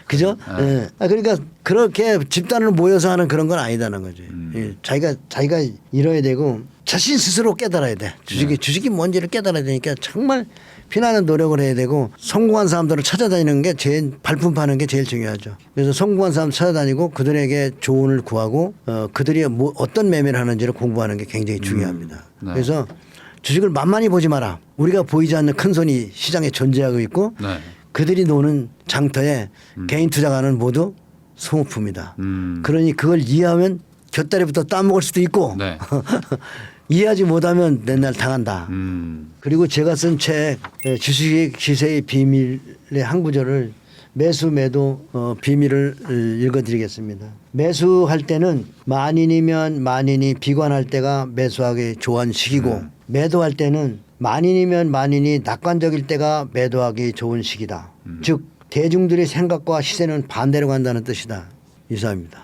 그죠? 예. 그러니까 그렇게 집단으로 모여서 하는 그런 건 아니다는 거지. 예. 자기가 이뤄야 되고 자신 스스로 깨달아야 돼. 주식이 뭔지를 깨달아야 되니까 정말 피나는 노력을 해야 되고 성공한 사람들을 찾아다니는 게 제일 발품 파는 게 제일 중요하죠. 그래서 성공한 사람 찾아다니고 그들에게 조언을 구하고 그들이 어떤 매매를 하는지를 공부하는 게 굉장히 중요합니다. 네. 그래서 주식을 만만히 보지 마라. 우리가 보이지 않는 큰 손이 시장에 존재하고 있고 네. 그들이 노는 장터에 개인 투자가는 모두 소모품이다. 그러니 그걸 이해하면 곁다리부터 따먹을 수도 있고 네. 이해하지 못하면 맨날 당한다. 그리고 제가 쓴 책 주식 시세의 비밀의 한 구절을 매수 매도 비밀을 읽어드리겠습니다. 매수할 때는 만인이면 만인이 비관할 때가 매수하기 좋은 시기고 매도할 때는 만인이면 만인이 낙관적일 때가 매도하기 좋은 시기다. 즉 대중들의 생각과 시세는 반대로 간다는 뜻이다. 이상입니다.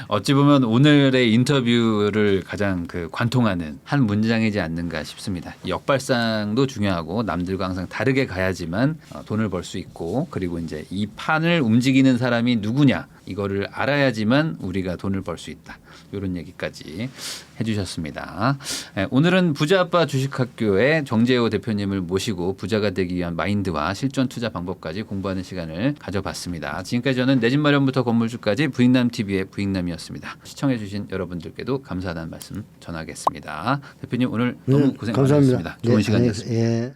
어찌 보면 오늘의 인터뷰를 가장 관통하는 한 문장이지 않는가 싶습니다. 역발상도 중요하고 남들과 항상 다르게 가야지만 돈을 벌 수 있고 그리고 이제 이 판을 움직이는 사람이 누구냐 이거를 알아야지만 우리가 돈을 벌 수 있다. 이런 얘기까지 해주셨습니다. 오늘은 부자아빠 주식학교의 정재호 대표님을 모시고 부자가 되기 위한 마인드와 실전 투자 방법까지 공부하는 시간을 가져봤습니다. 지금까지 저는 내 집 마련부터 건물주까지 부익남TV의 부익남이었습니다. 시청해주신 여러분들께도 감사하다는 말씀 전하겠습니다. 대표님 오늘 너무 고생 감사합니다. 많으셨습니다. 좋은 시간이었습니다. 예.